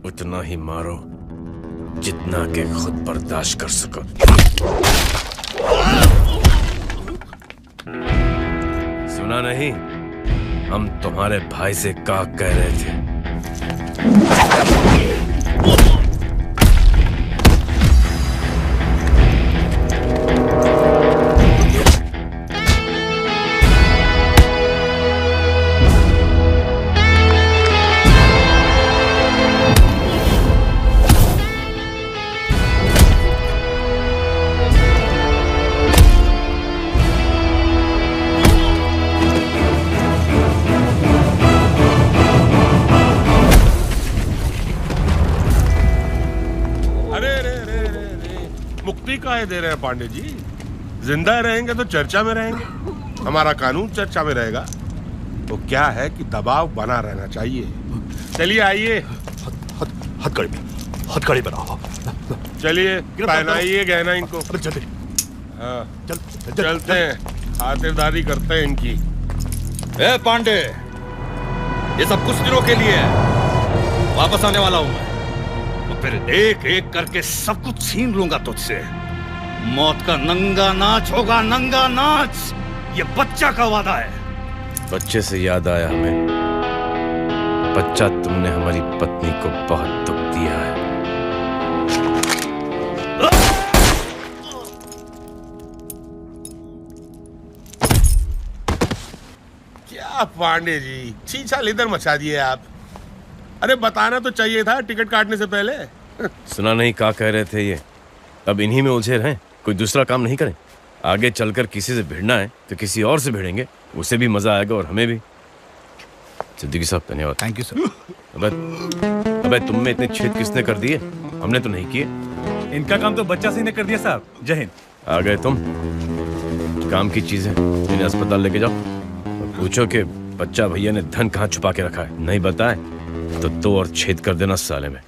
उतना ही मारो जितना के खुद बर्दाश्त कर सको। सुना नहीं, हम तुम्हारे भाई से क्या कह रहे थे? काहे दे रहे हैं पांडे जी? जिंदा रहेंगे तो चर्चा में रहेंगे, हमारा कानून चर्चा में रहेगा। तो क्या है कि दबाव बना रहना चाहिए। चलिए आइए, हथकड़ी बनाओ। चलिए पहनाइए गहना इनको। हाँ, चलते हैं, खातिरदारी करते हैं इनकी। ए पांडे, ये सब कुछ दिनों के लिए है, वापस आने वाला हूं मैं, तो फिर एक एक करके सब कुछ छीन लूंगा तुझसे। मौत का नंगा नाच होगा, नंगा नाच। ये बच्चा का वादा है। बच्चे से याद आया हमें, बच्चा तुमने हमारी पत्नी को बहुत दुख दिया है। क्या पांडे जी, छीछाल इधर मचा दिए आप। अरे बताना तो चाहिए था टिकट काटने से पहले। सुना नहीं क्या कह रहे थे ये? अब इन्हीं में उलझे रहें, कोई दूसरा काम नहीं करें। आगे चलकर किसी से भिड़ना है तो किसी और से भिड़ेंगे, उसे भी मजा आएगा और हमें भी। सिद्दीकी साहब धन्यवाद। Thank you sir. अबे तुम में इतने छेद किसने कर दिए? हमने तो नहीं किए। इनका काम तो बच्चा सिंह ने कर दिया साहब। जय हिंद। आ गए तुम, काम की चीजें इन्हें अस्पताल लेके जाओ और पूछो कि बच्चा भैया ने धन कहाँ छुपा के रखा है। नहीं बताए तो दो और छेद कर देना साले में।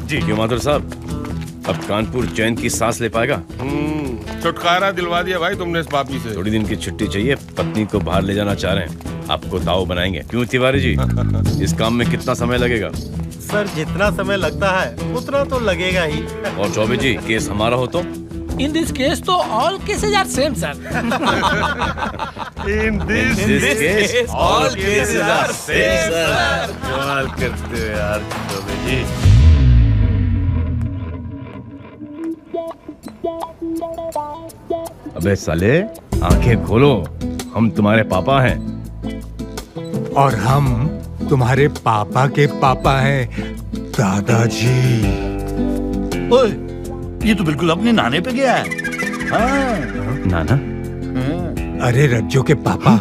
जी क्यों माथुर साहब, अब कानपुर चैन की सांस ले पाएगा? छुटकारा दिलवा दिया भाई तुमने इस पापी से। थोड़ी दिन की छुट्टी चाहिए, पत्नी को बाहर ले जाना चाह रहे हैं, आपको दाव बनाएंगे। क्यों तिवारी जी, इस काम में कितना समय लगेगा? सर जितना समय लगता है उतना तो लगेगा ही। और चौबे जी, केस हमारा हो तो? In this case, तो all cases are same, sir. In this case, all cases are same, sir. कमाल करते हो यार चौबे जी। अबे साले, आंखें खोलो, हम तुम्हारे पापा हैं। और हम तुम्हारे पापा के पापा हैं, दादाजी। ओए, ये तो बिल्कुल अपने नाने पे गया है। हाँ। नाना? अरे रज्जो के पापा।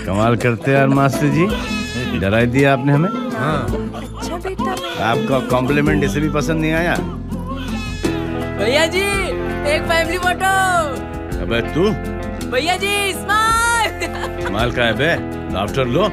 कमाल करते यार मास्टर जी, डरा दिया आपने हमें। अच्छा बेटा, आपका कॉम्प्लीमेंट इसे भी पसंद नहीं आया? भैया जी एक फैमिली फोटो। अबे तू? भैया जी स्माइल। कमाल का है बे, लाफ्टर लो।